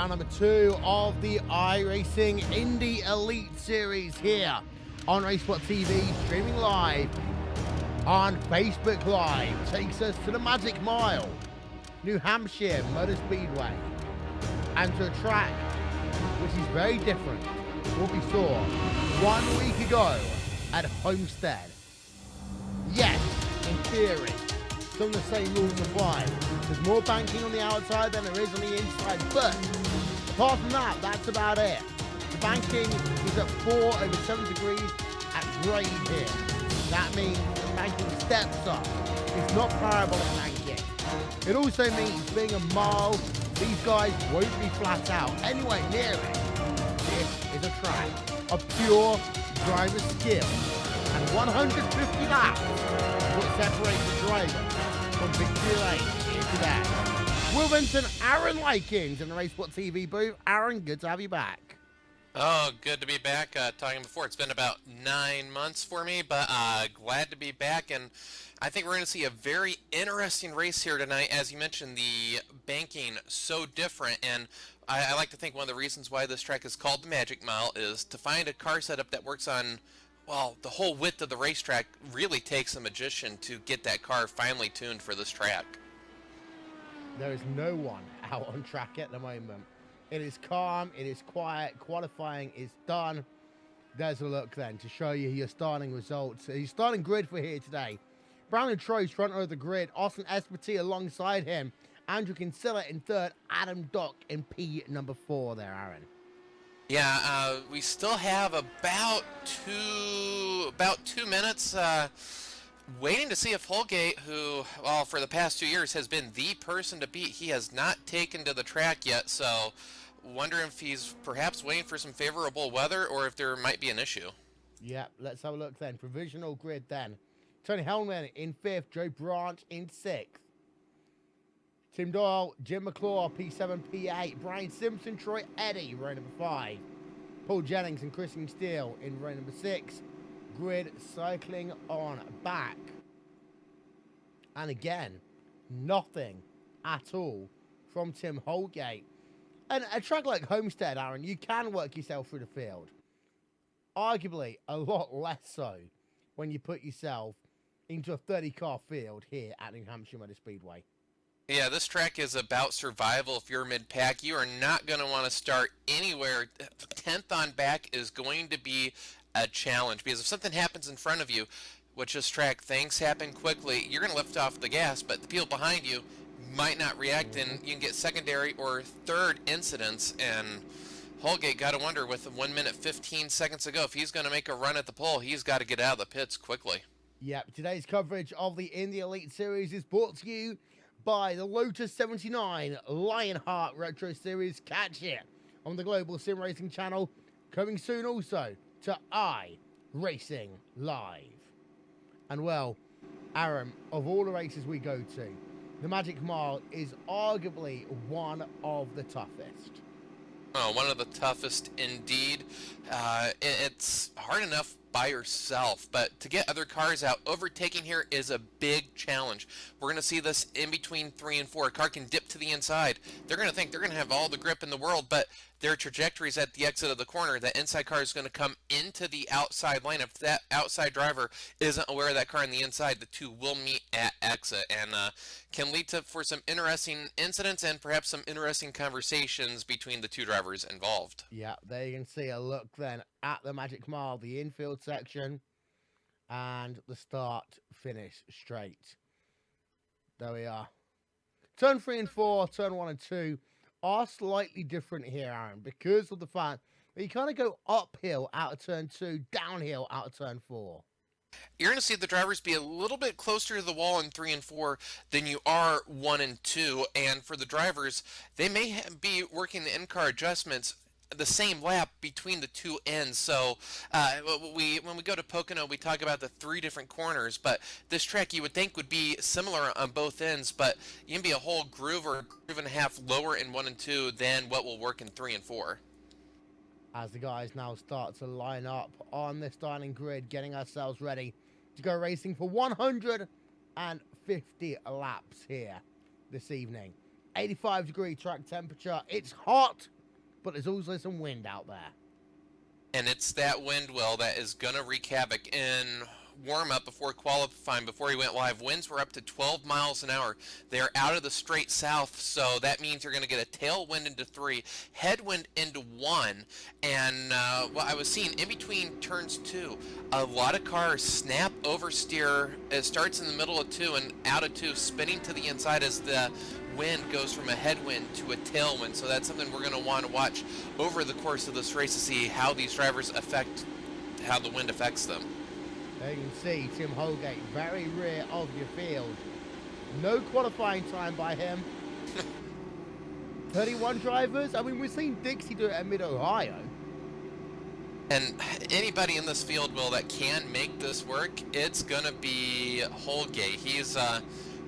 round number 2 of the iRacing Indy Elite Series here on RaceSpotTV, streaming live on Facebook Live. Takes us to the Magic Mile, New Hampshire Motor Speedway, and to a track which is very different to what we saw 1 week ago at Homestead. Yes, in theory, some of the same rules apply. There's more banking on the outside than there is on the inside, but apart from that, that's about it. The banking is at 4/7 degrees at grade here. That means the banking steps up. It's not parabolic banking. It also means being a mile, these guys won't be flat out anywhere near it. This is a track of pure driver skill, and 150 laps is what separates the driver from victory lane here today. Will Vincent, Aaron Likins in the RaceSpotTV booth. Aaron, good to have you back. Oh, good to be back. Talking before, it's been about 9 months for me, but glad to be back. And I think we're going to see a very interesting race here tonight. As you mentioned, the banking so different, and I like to think one of the reasons why this track is called the Magic Mile is to find a car setup that works on, well, the whole width of the racetrack. Really takes a magician to get that car finally tuned for this track. There is no one out on track at the moment. It is calm, it is quiet, qualifying is done. There's a look then to show you your starting results. Your starting grid for here today. Brandon Troy's front of the grid, Austin Esparti alongside him, Andrew Kinsella in third, Adam Dock in P number 4 there, Aaron. Yeah, we still have about two minutes waiting to see if Holgate, who, well, for the past 2 years has been the person to beat, he has not taken to the track yet, so wondering if he's perhaps waiting for some favorable weather or if there might be an issue. Yeah, let's have a look then. Provisional grid then. Tony Hellman in 5th, Joe Branch in 6th. Tim Doyle, Jim McClure, P7, P8. Brian Simpson, Troy Eddy, row number 5. Paul Jennings and Christian Steele in row number 6. Grid cycling on back. And again, nothing at all from Tim Holgate. And a track like Homestead, Aaron, you can work yourself through the field. Arguably, a lot less so when you put yourself into a 30-car field here at New Hampshire Motor Speedway. Yeah, this track is about survival. If you're mid-pack, you are not going to want to start anywhere. 10th on back is going to be a challenge, because if something happens in front of you, which this track, things happen quickly, you're going to lift off the gas, but the people behind you might not react, and you can get secondary or third incidents. And Holgate, got to wonder, with 1 minute 15 seconds to go, if he's going to make a run at the pole, he's got to get out of the pits quickly. Yep, today's coverage of the Indy Elite Series is brought to you by the Lotus 79 Lionheart Retro Series. Catch it on the Global Sim Racing channel, coming soon also to iRacing Live. And well, Aaron, of all the races we go to, the Magic Mile is arguably one of the toughest. Oh, one of the toughest indeed. It's hard enough by yourself, but to get other cars out, overtaking here is a big challenge. We're going to see this in between 3 and 4. A car can dip to the inside. They're going to think they're going to have all the grip in the world, but their trajectories at the exit of the corner, that inside car is going to come into the outside lane. If that outside driver isn't aware of that car on the inside, the two will meet at exit, and can lead for some interesting incidents and perhaps some interesting conversations between the two drivers involved. Yeah, there you can see a look then at the Magic Mile, the infield section, and the start-finish straight. There we are. Turn 3 and 4, turn 1 and 2 are slightly different here, Aaron, because of the fact that you kind of go uphill out of turn 2, downhill out of turn 4. You're going to see the drivers be a little bit closer to the wall in 3 and 4 than you are 1 and 2, and for the drivers, they may be working the in-car adjustments the same lap between the two ends. So when we go to Pocono, we talk about the 3 different corners, but this track you would think would be similar on both ends, but you can be a whole groove or a groove and a half lower in 1 and 2 than what will work in 3 and 4. As the guys now start to line up on the starting grid, getting ourselves ready to go racing for 150 laps here this evening 85-degree track temperature. It's hot, but there's also some wind out there. And it's that wind, Will, that is going to wreak havoc. In warm-up before qualifying, before he went live, winds were up to 12 miles an hour. They're out of the straight south, so that means you're going to get a tailwind into 3, headwind into 1, and well, I was seeing in between turns 2, a lot of cars snap oversteer. It starts in the middle of 2 and out of 2, spinning to the inside as the wind goes from a headwind to a tailwind. So that's something we're going to want to watch over the course of this race to see how these drivers affect, how the wind affects them. There you can see Tim Holgate very rear of your field. No qualifying time by him. 31 drivers. I mean, we've seen Dixie do it at Mid-Ohio. And anybody in this field, Will, that can make this work, it's going to be Holgate. He's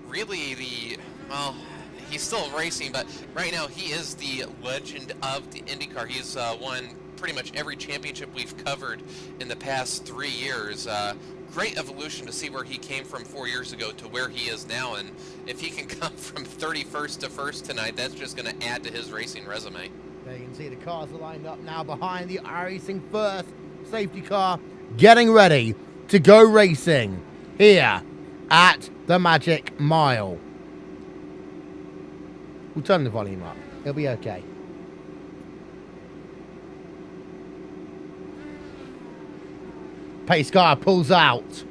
really the, well, he's still racing, but right now he is the legend of the IndyCar. He's won pretty much every championship we've covered in the past 3 years. Great evolution to see where he came from 4 years ago to where he is now, and if he can come from 31st to 1st tonight, that's just going to add to his racing resume. There you can see the cars are lined up now behind the iRacing first safety car, getting ready to go racing here at the Magic Mile. We'll turn the volume up. It'll be okay. Pace car pulls out.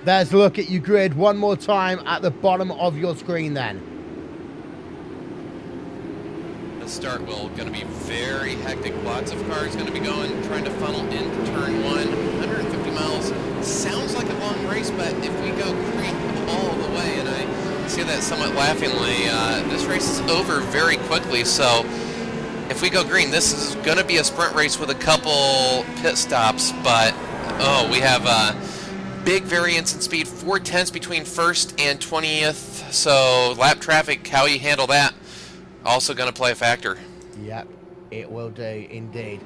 There's a look at your grid one more time at the bottom of your screen then. The start, Will, going to be very hectic. Lots of cars going to be going, trying to funnel into turn 1. 150 miles sounds like a long race, but if we go green all the way, and I say that somewhat laughingly, this race is over very quickly, so if we go green, this is going to be a sprint race with a couple pit stops, but oh, we have a big variance in speed, 4/10 between 1st and 20th, so lap traffic, how you handle that, also going to play a factor. Yep, it will do indeed.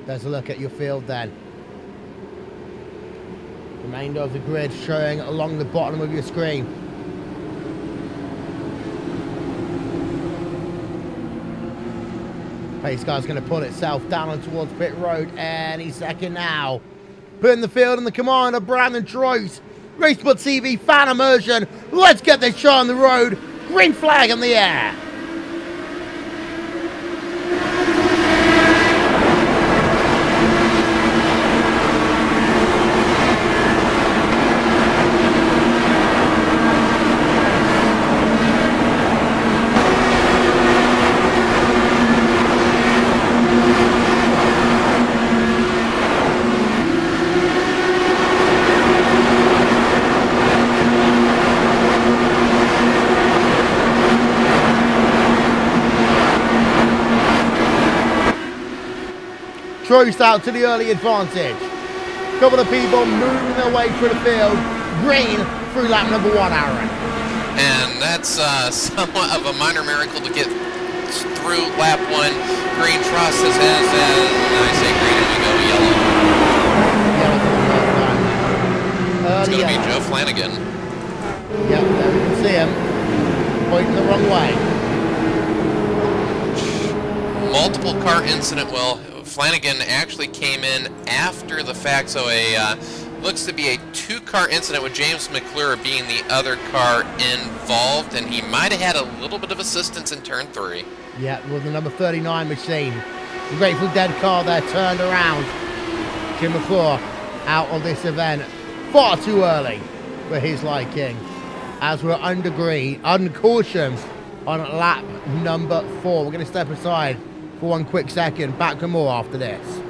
There's a look at your field then. Remainder of the grid showing along the bottom of your screen. Pace car's going to pull itself down and towards pit road any second now. Putting the field in the command of Brandon Troyes. RaceSpotTV fan immersion. Let's get this show on the road. Green flag in the air. Troyes out to the early advantage. Couple of people moving their way through the field. Green through lap number 1, Aaron. And that's somewhat of a minor miracle to get through lap 1. Green trust his hands, and I say green and we go yellow. It's going to be Joe Flanagan. Yep, there we can see him. Pointing the wrong way. Multiple car incident, Will. Flanagan actually came in after the fact, so a looks to be a 2-car incident with James McClure being the other car involved, and he might have had a little bit of assistance in turn 3. Yeah, with the number 39 machine. The Grateful Dead car there turned around. Jim McClure out of this event far too early for his liking, as we're under caution on lap number 4. We're going to step aside for one quick second. Back with more after this.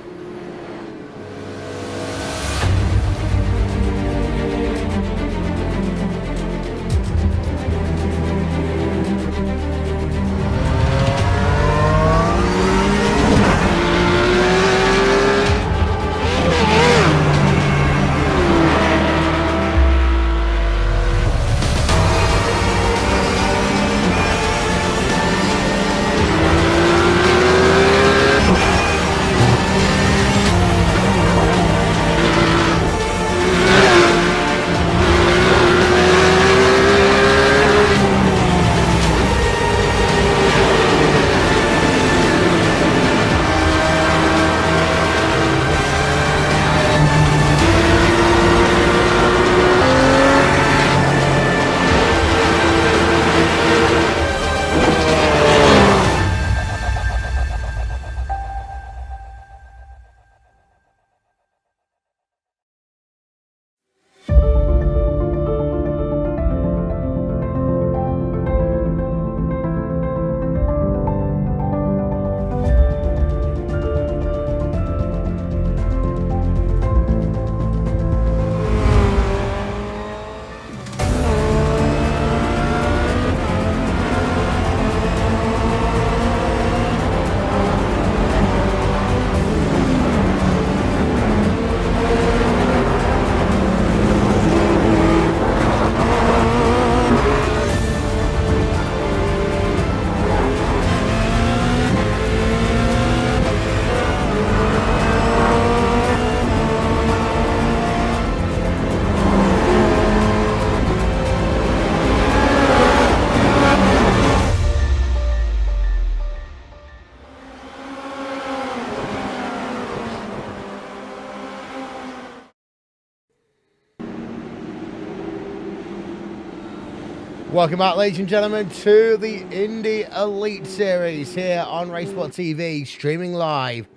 Welcome back, ladies and gentlemen, to the Indy Elite Series here on RaceSpotTV, streaming live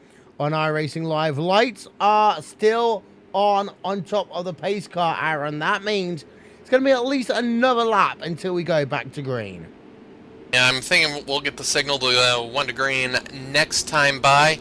on iRacing Live. Lights are still on top of the pace car, Aaron. That means it's going to be at least another lap until we go back to green. Yeah, I'm thinking we'll get the signal to 1 to green next time by.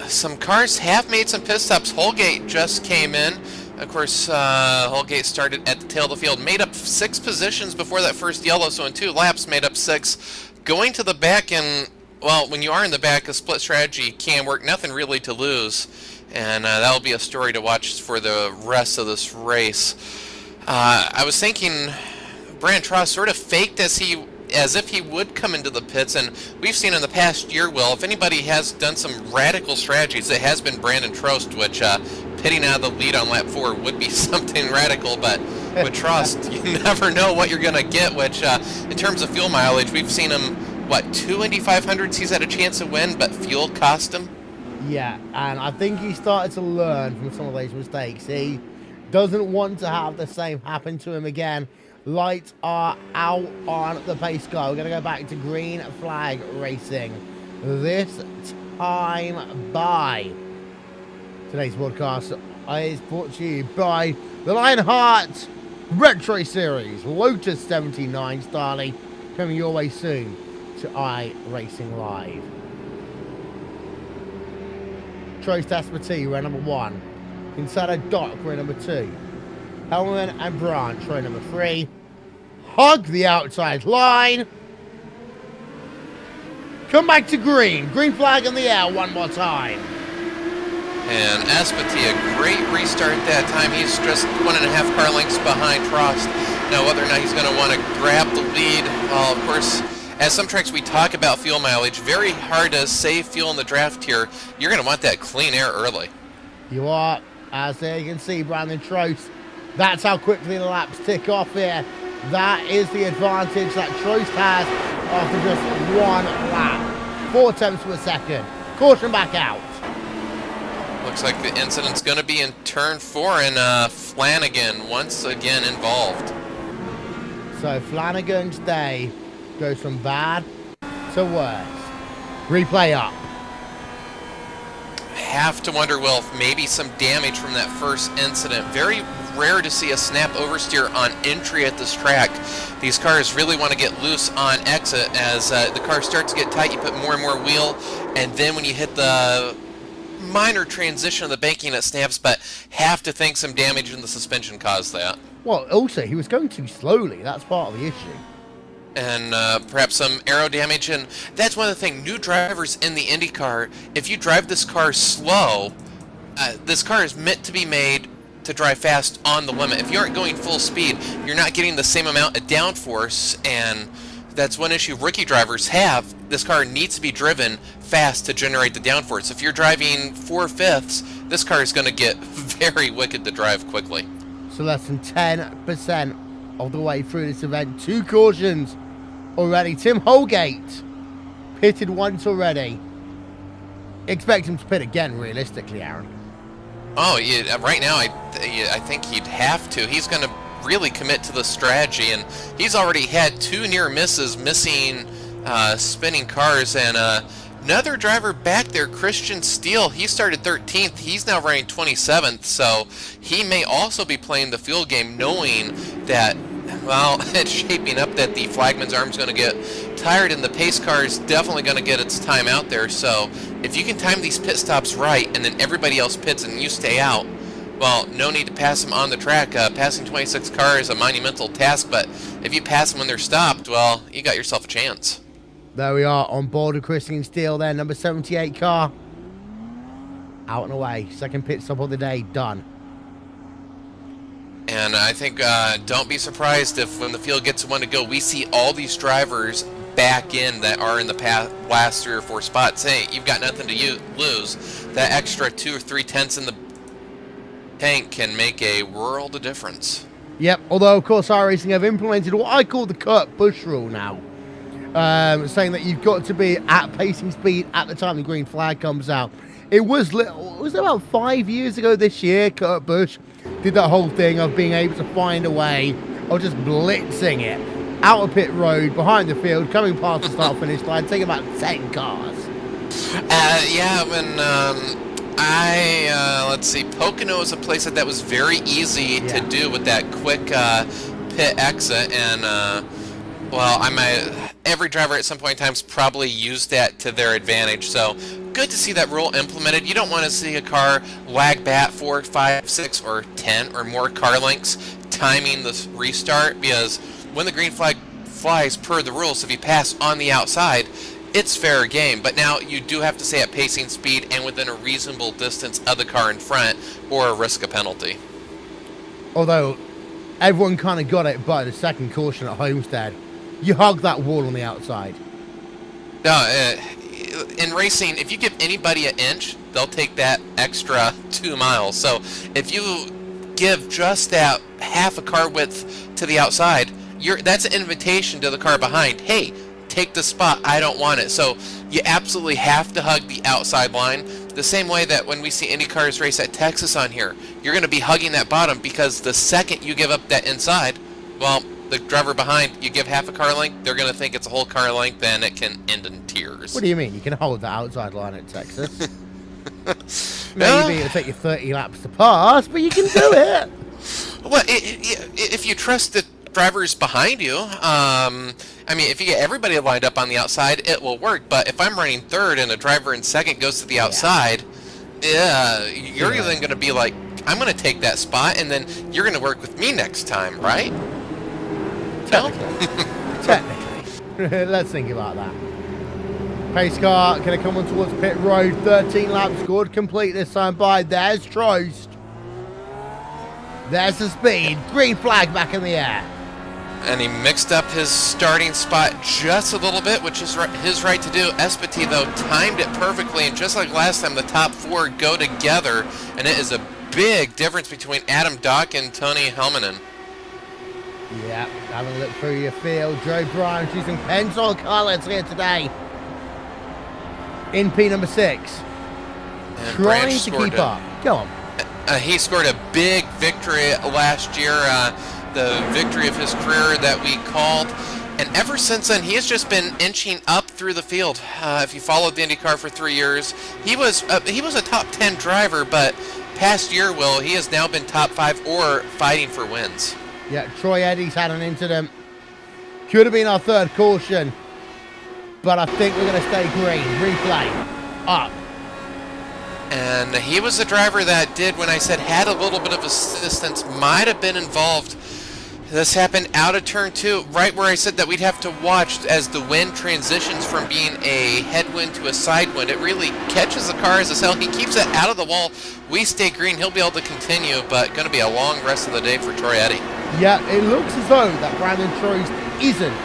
Some cars have made some pit stops. Holgate just came in. Of course, Holgate started at the tail of the field, made up 6 positions before that first yellow, so in 2 laps made up 6. Going to the back, and, well, when you are in the back, a split strategy can work. Nothing really to lose, and that'll be a story to watch for the rest of this race. I was thinking Brandon Trost sort of faked as if he would come into the pits, and we've seen in the past year, Will, if anybody has done some radical strategies, it has been Brandon Trost, which pitting out of the lead on lap 4 would be something radical, but with Trost, you never know what you're going to get, which in terms of fuel mileage, we've seen him, what, 2 Indy 500s he's had a chance to win, but fuel cost him? Yeah, and I think he started to learn from some of those mistakes. He doesn't want to have the same happen to him again. Lights are out on the pace car. We're going to go back to green flag racing. This time by. Today's broadcast is brought to you by the Lionheart Retro Series Lotus 79 Starley, coming your way soon to iRacing Live. Trost Asperty, row number 1. Inside a Dock, row number 2. Hellman and Branch, row number 3. Hug the outside line. Come back to green. Green flag in the air one more time. And Aspetti, a great restart that time. He's just 1.5 car lengths behind Trost. Now, whether or not he's going to want to grab the lead, well, of course, at some tracks we talk about fuel mileage. Very hard to save fuel in the draft here. You're going to want that clean air early. You are. As there you can see, Brandon Trost. That's how quickly the laps tick off here. That is the advantage that Trost has after just 1 lap. 4 tenths per second. Caution back out. Looks like the incident's going to be in turn 4, and Flanagan once again involved. So Flanagan's day goes from bad to worse. Replay up. Have to wonder, Will, if maybe some damage from that first incident. Very rare to see a snap oversteer on entry at this track. These cars really want to get loose on exit. As the car starts to get tight, you put more and more wheel, and then when you hit the minor transition of the banking, it snaps, but have to think some damage in the suspension caused that. Well, also, he was going too slowly. That's part of the issue. And perhaps some aero damage, and that's one of the things, new drivers in the IndyCar, if you drive this car slow, this car is meant to be made to drive fast on the limit. If you aren't going full speed, you're not getting the same amount of downforce, and that's one issue rookie drivers have. This car needs to be driven fast to generate the downforce. If you're driving 4/5, this car is going to get very wicked to drive quickly. So less than 10% of the way through this event. 2 cautions already. Tim Holgate pitted once already. Expect him to pit again, realistically, Aaron. Oh, yeah, right now I think he'd have to. He's going to really commit to the strategy, and he's already had 2 near misses, missing spinning cars, and another driver back there, Christian Steele, he started 13th. He's now running 27th, so he may also be playing the fuel game, knowing that, well, it's shaping up that the flagman's arm's going to get tired, and the pace car is definitely going to get its time out there. So if you can time these pit stops right, and then everybody else pits and you stay out, well, no need to pass them on the track. Passing 26 cars is a monumental task, but if you pass them when they're stopped, well, you got yourself a chance. There we are on board with Christian Steele there, number 78 car. Out and away. Second pit stop of the day, done. And I think don't be surprised if when the field gets one to go, we see all these drivers back in that are in the last 3 or 4 spots. Hey, you've got nothing to lose. That extra 2 or 3 tenths in the tank can make a world of difference. Yep, although of course iRacing have implemented what I call the Kurt Busch rule now. Saying that you've got to be at pacing speed at the time the green flag comes out. It was about 5 years ago this year, Kurt Busch did that whole thing of being able to find a way of just blitzing it out of pit road, behind the field, coming past the start-finish line, taking about 10 cars. Yeah, when let's see, Pocono is a place that was very easy to do with that quick pit exit, and well, every driver at some point in time has probably used that to their advantage. So good to see that rule implemented. You don't want to see a car lag back 4, 5, 6, or 10 or more car lengths timing the restart, because when the green flag flies per the rules, if you pass on the outside, it's fair game. But now you do have to stay at pacing speed and within a reasonable distance of the car in front, or risk a penalty. Although everyone kind of got it by the second caution at Homestead. You hug that wall on the outside. No, in racing, if you give anybody an inch, they'll take that extra 2 miles. So if you give just that half a car width to the outside, that's an invitation to the car behind. Hey, take the spot. I don't want it. So you absolutely have to hug the outside line. The same way that when we see Indy cars race at Texas on here, you're going to be hugging that bottom, because the second you give up that inside, well, the driver behind, you give half a car length, they're going to think it's a whole car length, and it can end in tears. What do you mean? You can hold the outside line at Texas. Maybe it'll take you 30 laps to pass, but you can do it. Well, if you trust the drivers behind you, I mean, if you get everybody lined up on the outside, it will work. But if I'm running third and a driver in second goes to the outside, you're then going to be like, I'm going to take that spot, and then you're going to work with me next time, right? Technically. Let's think about that. Pace car going to come on towards pit road. 13 laps scored complete this time by. There's Trost. There's the speed. Green flag back in the air. And he mixed up his starting spot just a little bit, which is his right to do. Espati, though, timed it perfectly, and just like last time, the top 4 go together, and it is a big difference between Adam Dock and Tony Helmanen. Yeah, having a look through your field. Joe Bryan using pencil colours here today. In P number 6. And trying to keep up. Go on. He scored a big victory last year, the victory of his career that we called. And ever since then, he has just been inching up through the field. If you followed the IndyCar for 3 years, he was a top 10 driver, but past year, he has now been top 5 or fighting for wins. Yeah, Troy Eddy's had an incident. Could have been our third caution, but I think we're going to stay green. Replay. Up. And he was the driver that did, when I said had a little bit of assistance, might have been involved. This happened out of turn 2, right where I said that we'd have to watch as the wind transitions from being a headwind to a side wind. It really catches the car as a cell. He keeps it out of the wall. We stay green. He'll be able to continue, but going to be a long rest of the day for Troy Eddy. Yeah, it looks as though that Brandon Trost isn't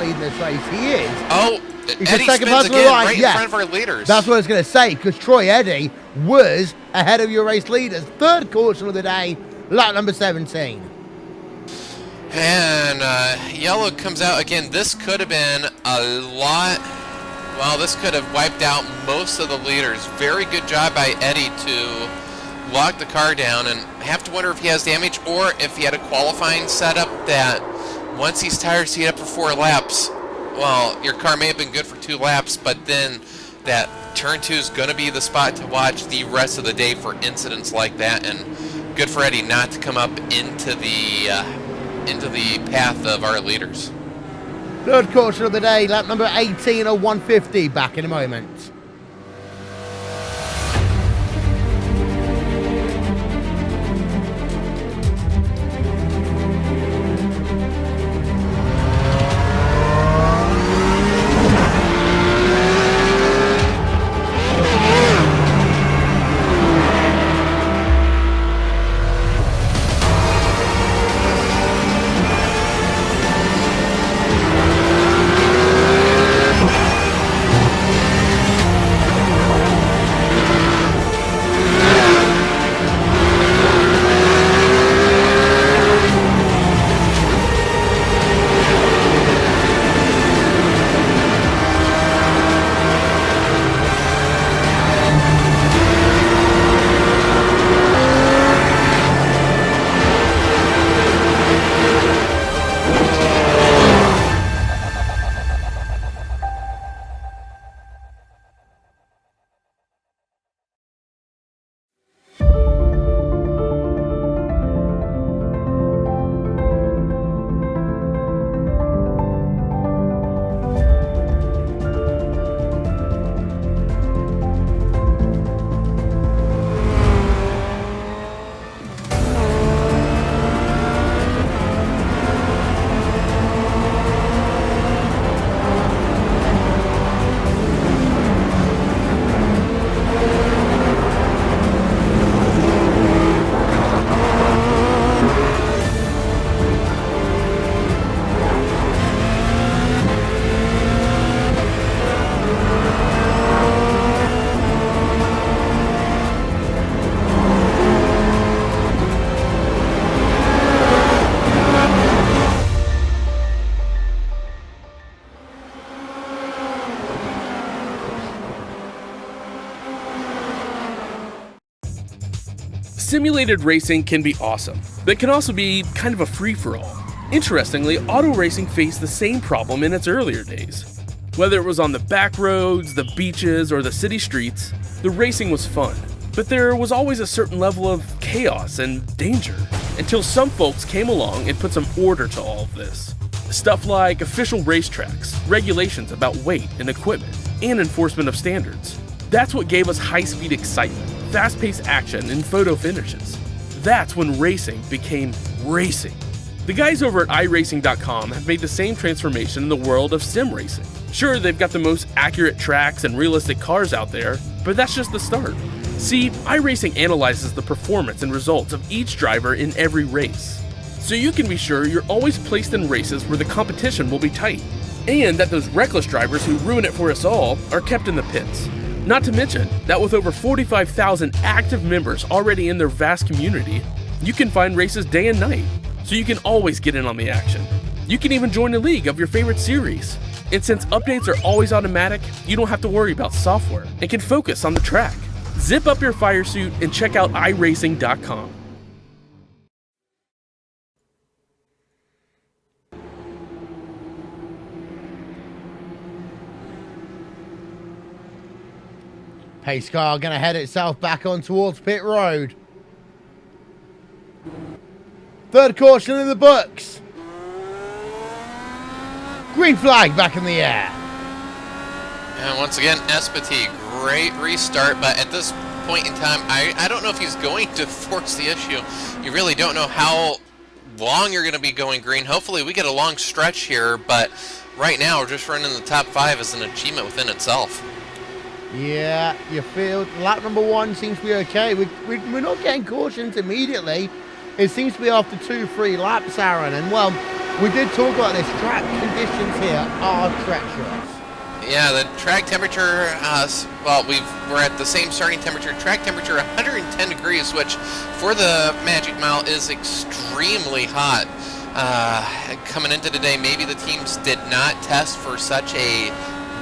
leading this race. He is. Oh, he's Eddy spins again right in front of our leaders. That's what I was going to say, because Troy Eddy was ahead of your race leaders. Third caution of the day, lap number 17. And yellow comes out again. This could have been a lot. Well, this could have wiped out most of the leaders. Very good job by Eddy to lock the car down, and I have to wonder if he has damage or if he had a qualifying setup that once these tires heat up for 4 laps, well, your car may have been good for 2 laps, but then that turn 2 is going to be the spot to watch the rest of the day for incidents like that. And good for Eddy not to come up into the path of our leaders. Third caution of the day, lap number 18 or 150. Back in a moment. Simulated racing can be awesome, but it can also be kind of a free-for-all. Interestingly, auto racing faced the same problem in its earlier days. Whether it was on the back roads, the beaches, or the city streets, the racing was fun. But there was always a certain level of chaos and danger, until some folks came along and put some order to all of this. Stuff like official racetracks, regulations about weight and equipment, and enforcement of standards. That's what gave us high-speed excitement, fast-paced action, and photo finishes. That's when racing became racing. The guys over at iRacing.com have made the same transformation in the world of sim racing. Sure, they've got the most accurate tracks and realistic cars out there, but that's just the start. See, iRacing analyzes the performance and results of each driver in every race, so you can be sure you're always placed in races where the competition will be tight, and that those reckless drivers who ruin it for us all are kept in the pits. Not to mention that with over 45,000 active members already in their vast community, you can find races day and night, so you can always get in on the action. You can even join a league of your favorite series. And since updates are always automatic, you don't have to worry about software and can focus on the track. Zip up your fire suit and check out iRacing.com. Pace car going to head itself back on towards pit road. Third caution in the books. Green flag back in the air. And once again, Espity, great restart, but at this point in time, I don't know if he's going to force the issue. You really don't know how long you're going to be going green. Hopefully we get a long stretch here, but right now just running the top 5 is an achievement within itself. Yeah, you feel lap number 1 seems to be okay. We're not getting cautions immediately. It seems to be after 2-3 laps, Aaron. And well, we did talk about this. Track conditions here are treacherous. Yeah, the track temperature, we're at the same starting temperature. Track temperature 110 degrees, which for the Magic Mile is extremely hot. Coming into today, maybe the teams did not test for such a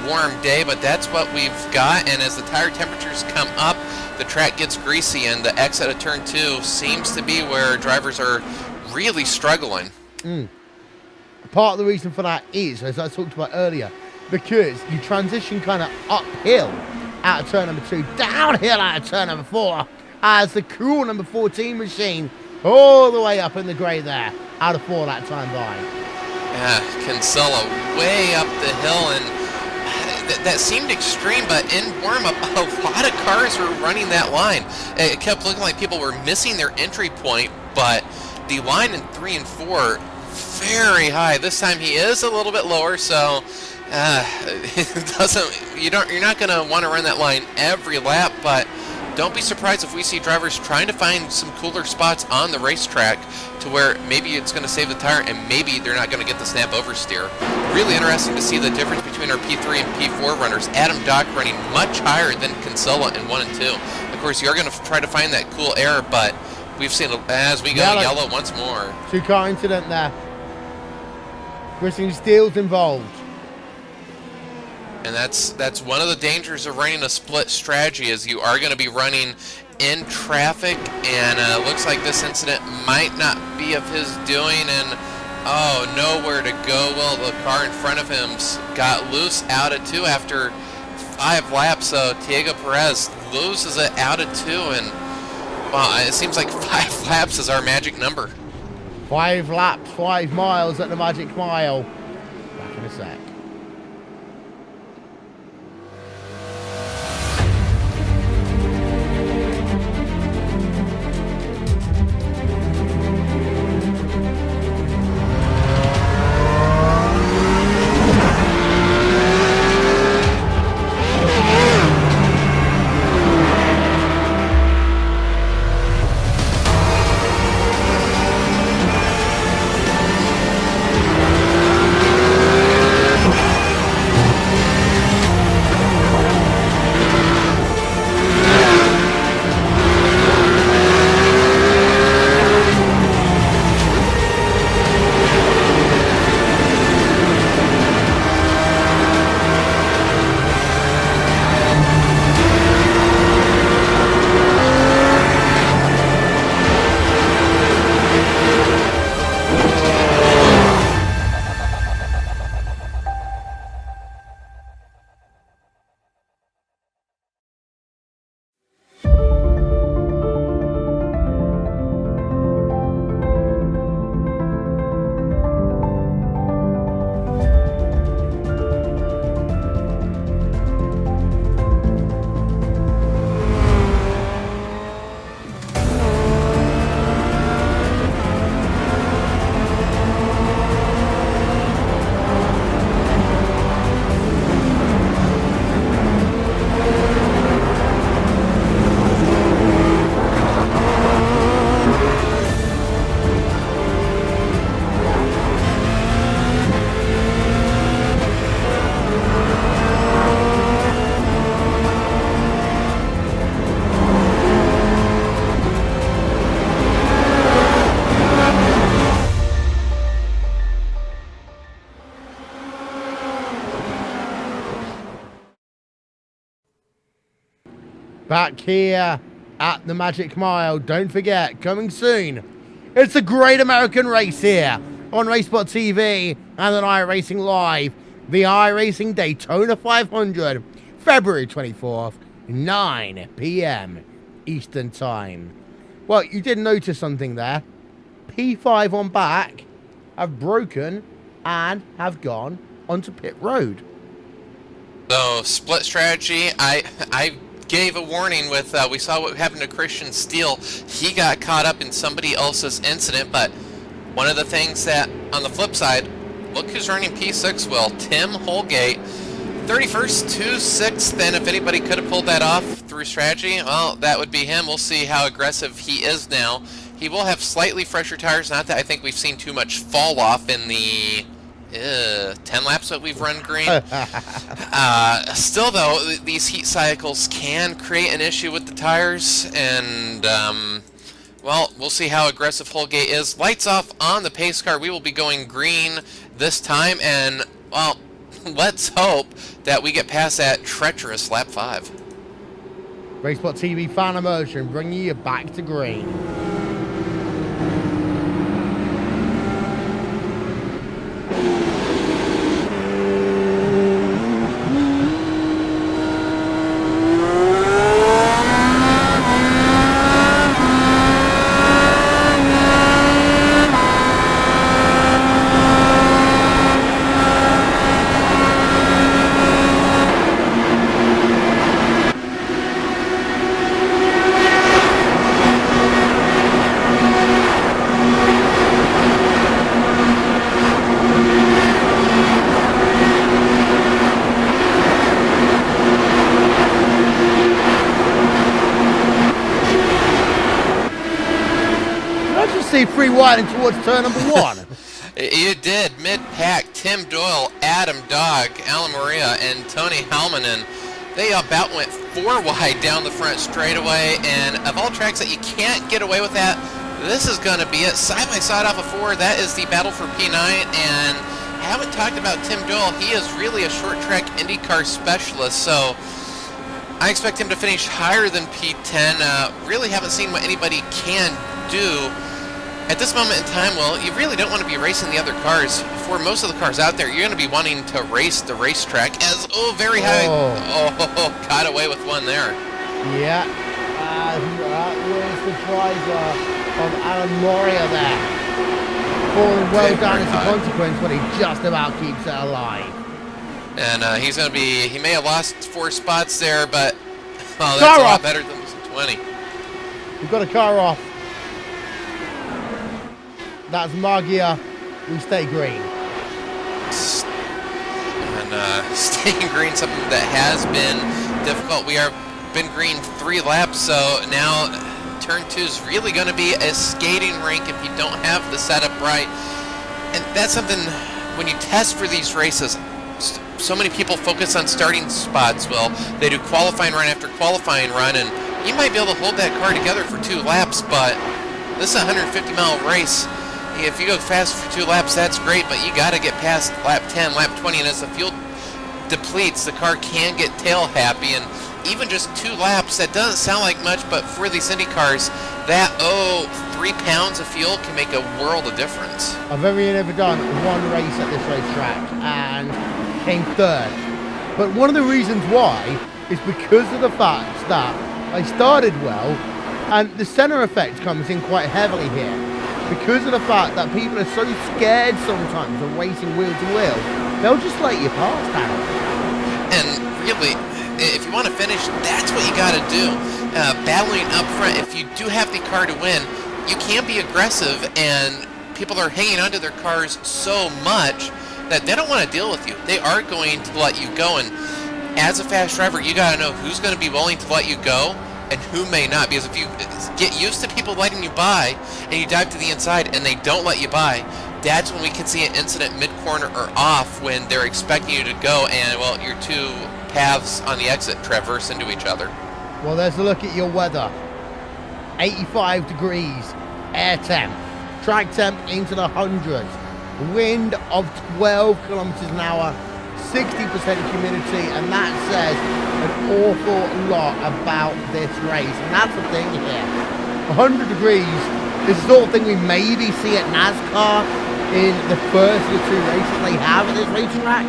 warm day, but that's what we've got. And as the tire temperatures come up, the track gets greasy, and the exit of turn 2 seems to be where drivers are really struggling. Part of the reason for that is, as I talked about earlier, because you transition kind of uphill out of turn number 2, downhill out of turn number 4, as the cool number 14 machine all the way up in the grey there, out of 4 that time by. Yeah, Kinsella way up the hill, and that seemed extreme, but in warm-up, a lot of cars were running that line. It kept looking like people were missing their entry point, but the line in 3 and 4, very high. This time he is a little bit lower, so you're not going to want to run that line every lap, but don't be surprised if we see drivers trying to find some cooler spots on the racetrack to where maybe it's going to save the tire and maybe they're not going to get the snap oversteer. Really interesting to see the difference between our P3 and P4 runners. Adam Dock running much higher than Kinsella in 1 and 2. Of course, you're going to try to find that cool air, but we've seen as we go yellow once more. 2-car incident there. Christian Steele's involved. And that's one of the dangers of running a split strategy, is you are going to be running in traffic, and looks like this incident might not be of his doing, and nowhere to go. Well, the car in front of him got loose out of 2 after 5 laps, so Diego Perez loses it out of 2, and well, it seems like 5 laps is our magic number. 5 laps, 5 miles at the Magic Mile. Back in a sec. back here at the Magic Mile. Don't forget, coming soon, it's a great American race here on RaceSpotTV and on iRacing Live. The iRacing Daytona 500, February 24th, 9 p.m. Eastern Time. Well, you did notice something there. P5 on back have broken and have gone onto pit road. So, split strategy. I gave a warning with, we saw what happened to Christian Steele. He got caught up in somebody else's incident, but one of the things that, on the flip side, look who's running P6, Will. Tim Holgate, 31st to 6th, and if anybody could have pulled that off through strategy, well, that would be him. We'll see how aggressive he is now. He will have slightly fresher tires, not that I think we've seen too much fall off in the 10 laps that we've run green. Still, though, these heat cycles can create an issue with the tires, and, well, we'll see how aggressive Holgate is. Lights off on the pace car. We will be going green this time, and, well, let's hope that we get past that treacherous lap 5. RaceSpotTV fan immersion, bringing you back to green. Free wide towards turn number 1. You did. Mid-pack, Tim Doyle, Adam Dog, Alan Maria, and Tony Halmanen. They about went 4 wide down the front straightaway, and of all tracks that you can't get away with that, this is going to be it. Side-by-side off of 4, that is the battle for P9, and I haven't talked about Tim Doyle. He is really a short-track IndyCar specialist, so I expect him to finish higher than P10. Really haven't seen what anybody can do. At this moment in time, well, you really don't want to be racing the other cars. For most of the cars out there, you're going to be wanting to race the racetrack as, very high. Oh, got away with one there. Yeah, that was the driver of Alan Moria there. Falling well down as a consequence, but he just about keeps it alive. And he's going to be, he may have lost 4 spots there, but, that's car a lot off. better than losing 20. We've got a car off. That's Margia. We stay green. And staying green, something that has been difficult. We are been green 3 laps, so now turn 2 is really going to be a skating rink if you don't have the setup right. And that's something, when you test for these races, so many people focus on starting spots. Well, they do qualifying run after qualifying run, and you might be able to hold that car together for 2 laps, but this is a 150-mile race. If you go fast for 2 laps, that's great, but you got to get past lap 10, lap 20, and as the fuel depletes, the car can get tail happy, and even just 2 laps, that doesn't sound like much, but for these Indy cars, that, 3 pounds of fuel can make a world of difference. I've only ever done 1 race at this racetrack, and came 3rd. But one of the reasons why is because of the fact that I started well, and the center effect comes in quite heavily here. Because of the fact that people are so scared sometimes of racing wheel to wheel, they'll just let you pass down. And really, if you want to finish, that's what you got to do. Battling up front, if you do have the car to win, you can be aggressive, and people are hanging onto their cars so much that they don't want to deal with you. They are going to let you go, and as a fast driver, you got to know who's going to be willing to let you go and who may not, because if you get used to people letting you by and you dive to the inside and they don't let you by, that's when we can see an incident mid-corner or off when they're expecting you to go and, well, your 2 paths on the exit traverse into each other. Well, there's a look at your weather. 85 degrees, air temp, track temp into the hundreds, wind of 12 kilometers an hour, 60% humidity, and that says an awful lot about this race. And that's the thing here. 100 degrees is the sort of thing we maybe see at NASCAR in the first or two races they have at this racetrack.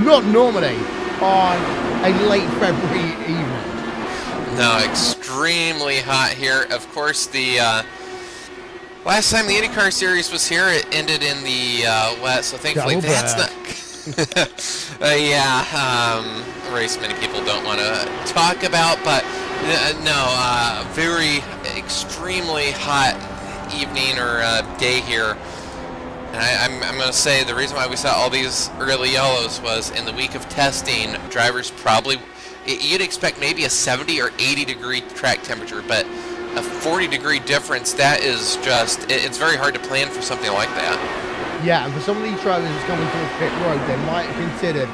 Not normally on a late February evening. No, extremely hot here. Of course, the last time the IndyCar Series was here, it ended in the wet, so thankfully that's not... a race many people don't want to talk about, but no, very extremely hot evening or day here. And I'm going to say the reason why we saw all these early yellows was in the week of testing, drivers probably, you'd expect maybe a 70 or 80 degree track temperature, but a 40 degree difference, that is just, it's very hard to plan for something like that. Yeah, and for some of these drivers that's coming to a pit road, they might have considered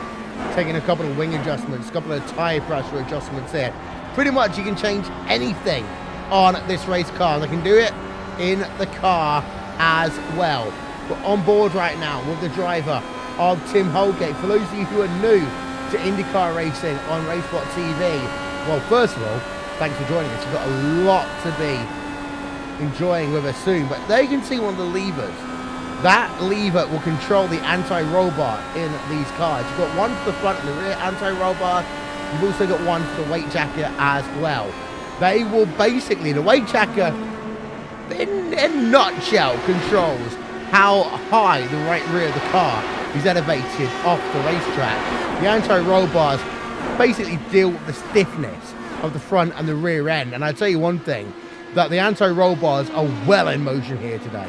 taking a couple of wing adjustments, a couple of tire pressure adjustments there. Pretty much you can change anything on this race car, and they can do it in the car as well. We're on board right now with the driver of Tim Holgate. For those of you who are new to IndyCar racing on RaceSpotTV, well, first of all, thanks for joining us. You've got a lot to be enjoying with us soon, but there you can see one of the levers. That lever will control the anti-roll bar in these cars. You've got one for the front and the rear anti-roll bar. You've also got one for the weight jacket as well. They will basically, the weight jacket, in a nutshell, controls how high the right rear of the car is elevated off the racetrack. The anti-roll bars basically deal with the stiffness of the front and the rear end. And I'll tell you one thing, that the anti-roll bars are well in motion here today.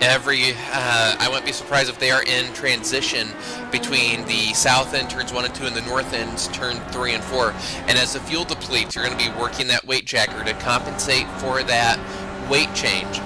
I wouldn't be surprised if they are in transition between the south end turns 1 and 2 and the north ends turn 3 and 4. And as the fuel depletes, you're going to be working that weight jacker to compensate for that weight change.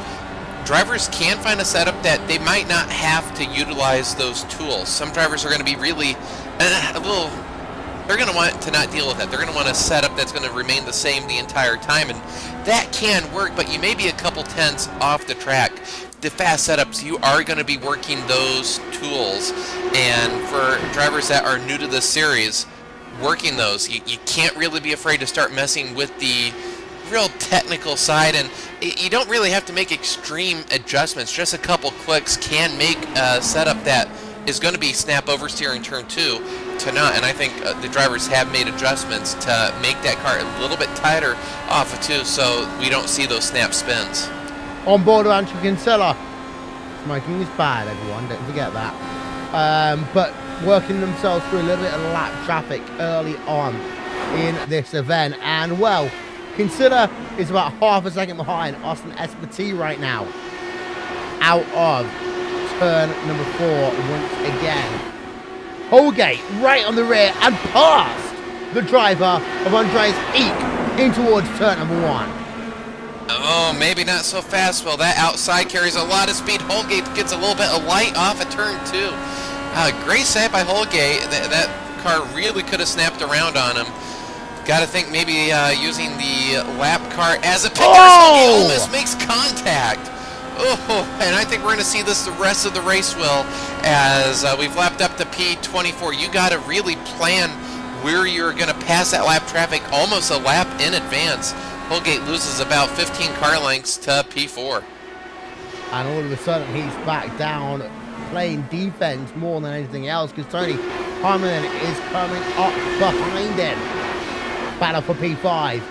Drivers can find a setup that they might not have to utilize those tools. Some drivers are going to be really they're going to want to not deal with that. They're going to want a setup that's going to remain the same the entire time, and that can work, but you may be a couple tenths off the track. The fast setups, you are going to be working those tools, and for drivers that are new to this series, working those, you can't really be afraid to start messing with the real technical side, and you don't really have to make extreme adjustments. Just a couple clicks can make a setup that is going to be snap oversteer in turn 2 to not, and I think the drivers have made adjustments to make that car a little bit tighter off of 2 so we don't see those snap spins. On board with Andrew Kinsella. Smoking is bad, everyone, don't forget that. But working themselves through a little bit of lap traffic early on in this event. And, well, Kinsella is about half a second behind Austin Espartee right now. Out of turn number 4 once again. Holgate right on the rear and past the driver of Andreas Eek in towards turn number 1. Oh, maybe not so fast. Well, that outside carries a lot of speed. Holgate gets a little bit of light off of turn 2. Great set by Holgate. That car really could have snapped around on him. Got to think maybe using the lap car as a picker. Oh! He almost makes contact. Oh, and I think we're going to see this the rest of the race, Will, as we've lapped up to P24. You got to really plan where you're going to pass that lap traffic almost a lap in advance. Holgate loses about 15 car lengths to P4. And all of a sudden, he's back down playing defense more than anything else because Tony Harmon is coming up behind him. Battle for P5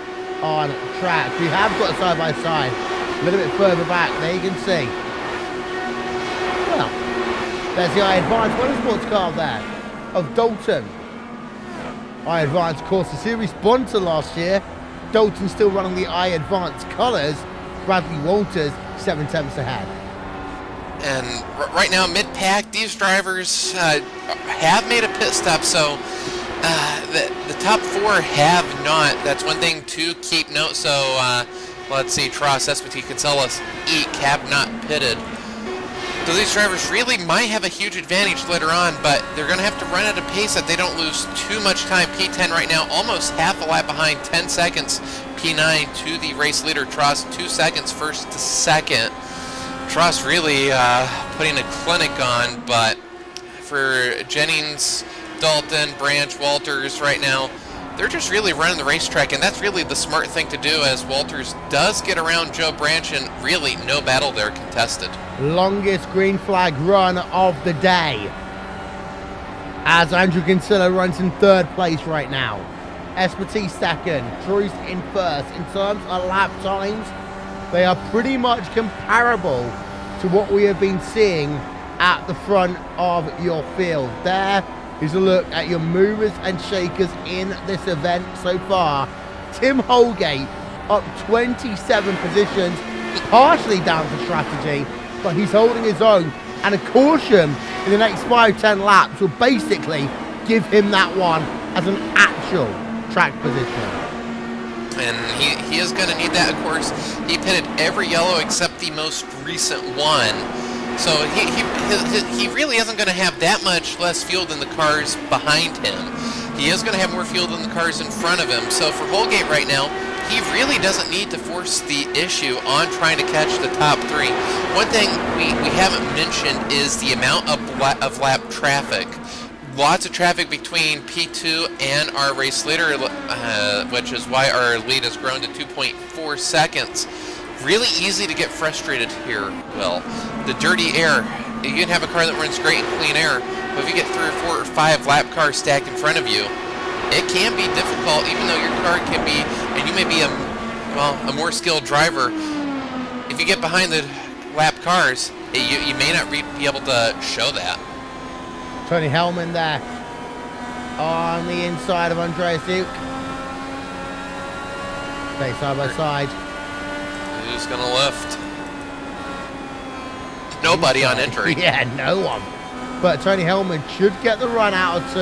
on track. We have got side-by-side. A little bit further back, there you can see. Well, there's the iAdvance Motorsports car there of Dalton. iAdvance, of course, the series sponsor last year. Dalton still running the iAdvance colours. Bradley Walters 7 tenths ahead. And right now, mid-pack, these drivers have made a pit stop, so the top 4 have not. That's one thing to keep note. So let's see, Tross, Espartee, Kinsella, Eek have not pitted. So these drivers really might have a huge advantage later on, but they're going to have to run at a pace that they don't lose too much time. P10 right now, almost half a lap behind, 10 seconds. P9 to the race leader, Tross, 2 seconds first to second. Tross really putting a clinic on, but for Jennings, Dalton, Branch, Walters right now, they're just really running the racetrack, and that's really the smart thing to do, as Walters does get around Joe Branch, and really no battle there contested. Longest green flag run of the day, as Andrew Kinsella runs in 3rd place right now. Espati 2nd, Troy's in 1st. In terms of lap times, they are pretty much comparable to what we have been seeing at the front of your field. There is a look at your movers and shakers in this event so far. Tim Holgate up 27 positions, partially down to strategy, but he's holding his own. And a caution in the next 5-10 laps will basically give him that one as an actual track position. And he is going to need that, of course. He pitted every yellow except the most recent one. So he really isn't going to have that much less fuel than the cars behind him. He is going to have more fuel than the cars in front of him. So for Holgate right now, he really doesn't need to force the issue on trying to catch the top 3. One thing we haven't mentioned is the amount of lap traffic. Lots of traffic between P2 and our race leader, which is why our lead has grown to 2.4 seconds. Really easy to get frustrated here, Will. The dirty air. You can have a car that runs great in clean air, but if you get 3 or 4 or 5 lap cars stacked in front of you, it can be difficult, even though your car can be, and you may be a more skilled driver. If you get behind the lap cars, you may not be able to show that. Tony Hellman there on the inside of Andreas Duke. Stay side by side. Who's going to lift? Nobody on entry. Yeah, no one. But Tony Hellman should get the run out of 2.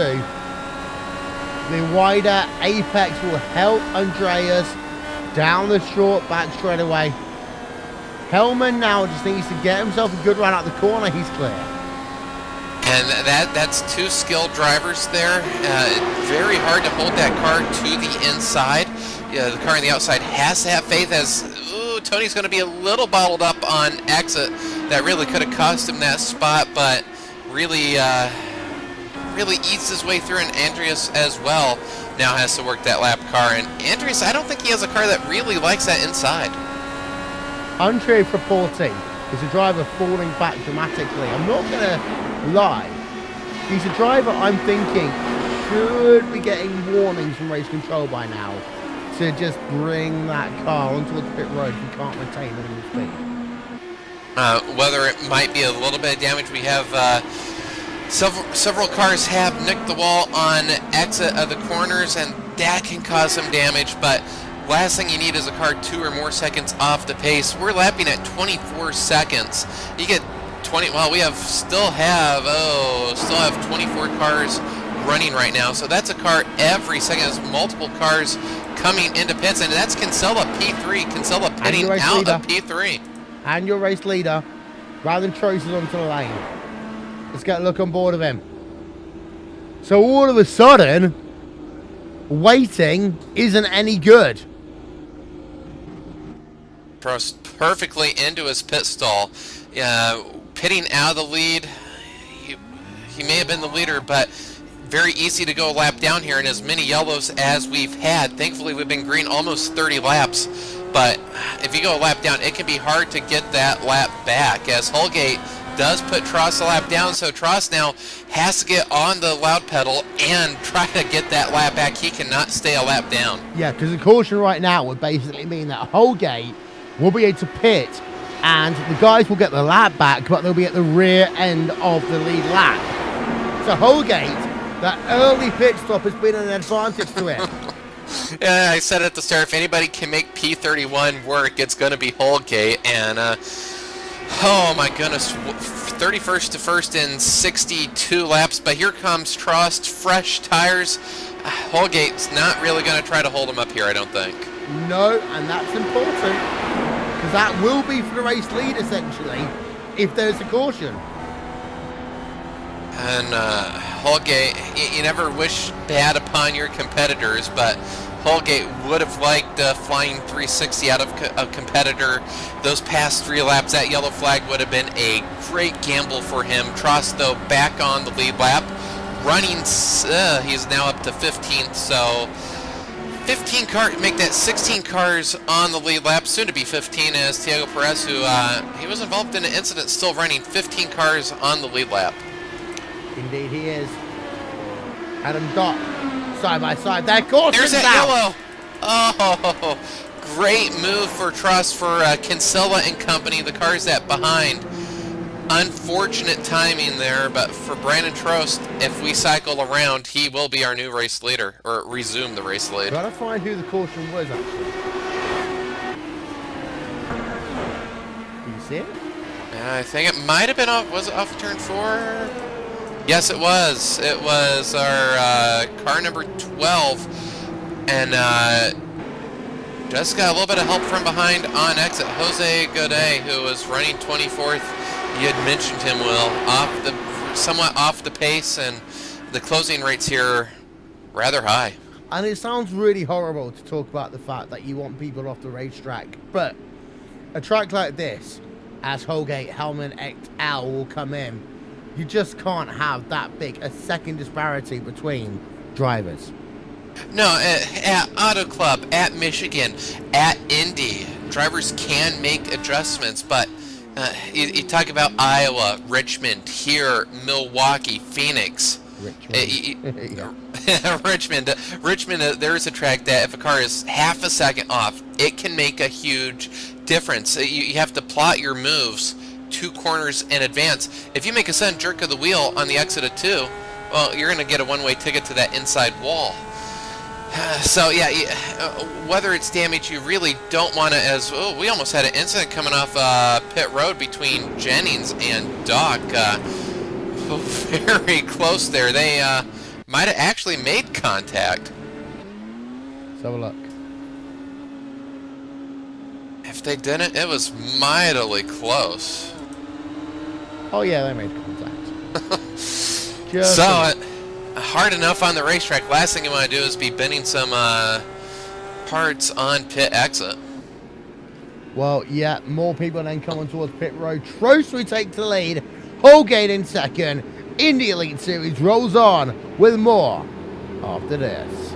The wider apex will help Andreas down the short back straightaway. Hellman now just needs to get himself a good run out the corner. He's clear. And that's 2 skilled drivers there. Very hard to hold that car to the inside. The car on the outside has to have faith, as Tony's going to be a little bottled up on exit. That really could have cost him that spot, but really eats his way through, and Andreas as well now has to work that lap car. And Andreas, I don't think he has a car that really likes that inside. Andre Fraporti is a driver falling back dramatically. I'm not going to lie. He's a driver I'm thinking should be getting warnings from race control by now to just bring that car onto the pit road if he can't retain minimum speed. Whether it might be a little bit of damage, we have several cars have nicked the wall on exit of the corners, and that can cause some damage, but last thing you need is a car 2 or more seconds off the pace. We're lapping at 24 seconds. You get 20, well, we still have 24 cars running right now, so that's a car every second. There's multiple cars coming into pits, and that's Kinsella P3. Kinsella pitting out of P3. And your race leader, rather than choices onto the lane. Let's get a look on board of him. So all of a sudden, waiting isn't any good. Perfectly into his pit stall. Pitting out of the lead. He may have been the leader, but very easy to go a lap down here in as many yellows as we've had. Thankfully, we've been green almost 30 laps. But if you go a lap down, it can be hard to get that lap back, as Holgate does put Tross a lap down, so Tross now has to get on the loud pedal and try to get that lap back. He cannot stay a lap down. Yeah, because the caution right now would basically mean that Holgate will be able to pit, and the guys will get the lap back, but they'll be at the rear end of the lead lap. So Holgate, that early pit stop has been an advantage to him. Yeah, I said at the start, if anybody can make P31 work, it's going to be Holgate. And, oh my goodness, 31st to 1st in 62 laps. But here comes Trost, fresh tires. Holgate's not really going to try to hold him up here, I don't think. No, and that's important, because that will be for the race lead, essentially, if there's a caution. And Holgate, you never wish bad upon your competitors, but Holgate would have liked a flying 360 out of a competitor. Those past 3 laps, that yellow flag would have been a great gamble for him. Trost, though, back on the lead lap. running. He's now up to 15th, so 15 cars, make that 16 cars on the lead lap, soon to be 15, as Tiago Perez, who he was involved in an incident, still running 15 cars on the lead lap. Indeed he is. Adam Dot, side by side. That caution. There's that yellow. Oh, great move for Trust for Kinsella and company, the cars that behind. Unfortunate timing there, but for Brandon Trost, if we cycle around, he will be our new race leader, or resume the race lead. Gotta find who the caution was, actually. Do you see it? I think it might have been off, was it off turn 4? Yes, it was. It was our car number 12, and just got a little bit of help from behind on exit. Jose Godet, who was running 24th. You had mentioned him, Will, somewhat off the pace, and the closing rates here rather high. And it sounds really horrible to talk about the fact that you want people off the racetrack, but a track like this, as Holgate, Hellman, et al. Will come in, you just can't have that big a second disparity between drivers. No, at Auto Club, at Michigan, at Indy, drivers can make adjustments, but you talk about Iowa, Richmond, here, Milwaukee, Phoenix. Richmond. Richmond, there's a track that if a car is half a second off, it can make a huge difference. You have to plot your moves 2 corners in advance. If you make a sudden jerk of the wheel on the exit of 2, well, you're going to get a one-way ticket to that inside wall. So yeah, whether it's damage, you really don't want to. As we almost had an incident coming off pit road between Jennings and Doc. Very close there. They might have actually made contact. Let's have a look. If they didn't, it was mightily close. Oh yeah, they made contact. Just so hard enough on the racetrack. Last thing you want to do is be bending some parts on pit exit. Well, yeah, more people then coming towards pit road. Trost we take to the lead. Holgate in second. Indy Elite Series rolls on with more after this.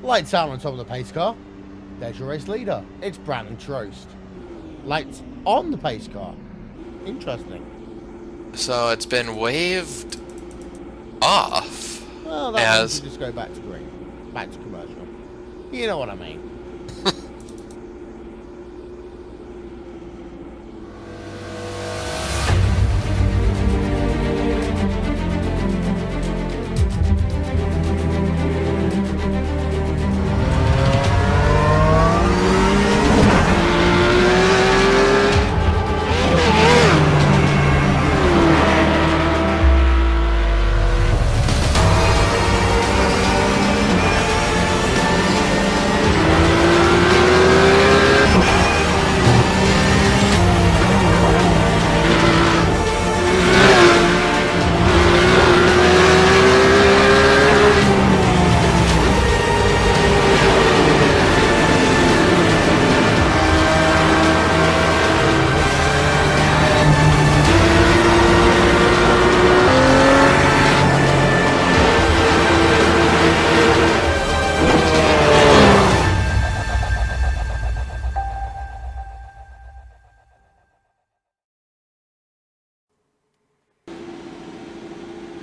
Lights out on top of the pace car. There's your race leader. It's Brandon Trost. Lights on the pace car. Interesting. So it's been waved off. Well, that means you just go back to green. Back to commercial. You know what I mean.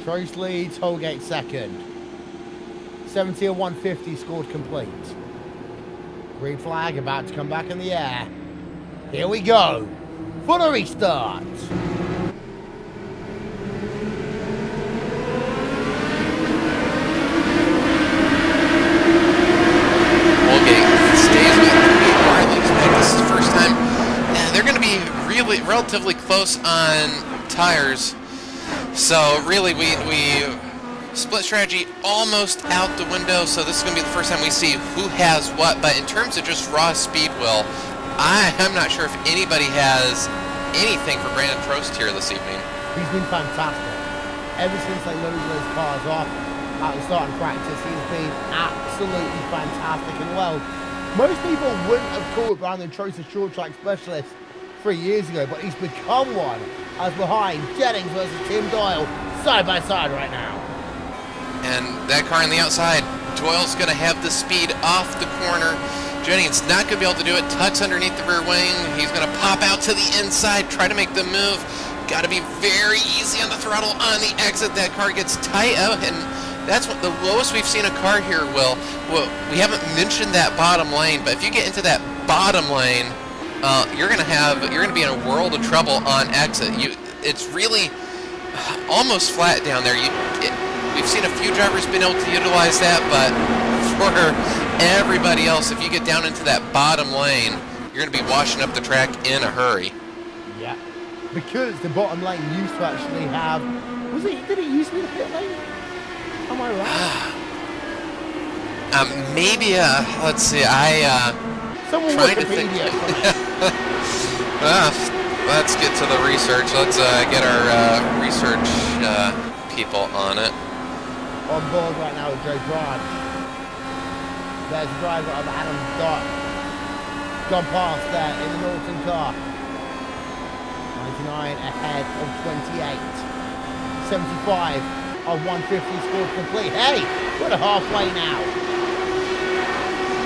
Troy's leads, Holgate second. 70 and 150 scored complete. Green flag about to come back in the air. Here we go. For the restart. Holgate stays with Marley's pick. This is the first time. They're going to be really relatively close on tires. So really, we split strategy almost out the window. So this is going to be the first time we see who has what. But in terms of just raw speed, Will, I'm not sure if anybody has anything for Brandon Trost here this evening. He's been fantastic. Ever since they loaded those cars off at the start of practice, he's been absolutely fantastic. And well, most people wouldn't have called Brandon Trost a short track specialist 3 years ago, but he's become one as behind Jennings versus Tim Doyle side by side right now. And that car on the outside, Doyle's going to have the speed off the corner. Jennings not going to be able to do it. Tucks underneath the rear wing. He's going to pop out to the inside, try to make the move. Got to be very easy on the throttle on the exit. That car gets tight out, and that's what the lowest we've seen a car here, Will. Well, we haven't mentioned that bottom lane, but if you get into that bottom lane, you're going to be in a world of trouble on exit. It's really almost flat down there. We've seen a few drivers been able to utilize that, but for everybody else, if you get down into that bottom lane, you're going to be washing up the track in a hurry. Yeah, because the bottom lane used to actually have, did it used to be the pit lane? Am I right? Maybe, let's see, Someone trying to think. Let's get to the research. Let's get our research people on it. On board right now with Joe Branch. There's the driver of Adam Dock. Gone past there in the Norton car. 99 ahead of 28. 75 of 150 scored complete. Hey, we're at halfway now.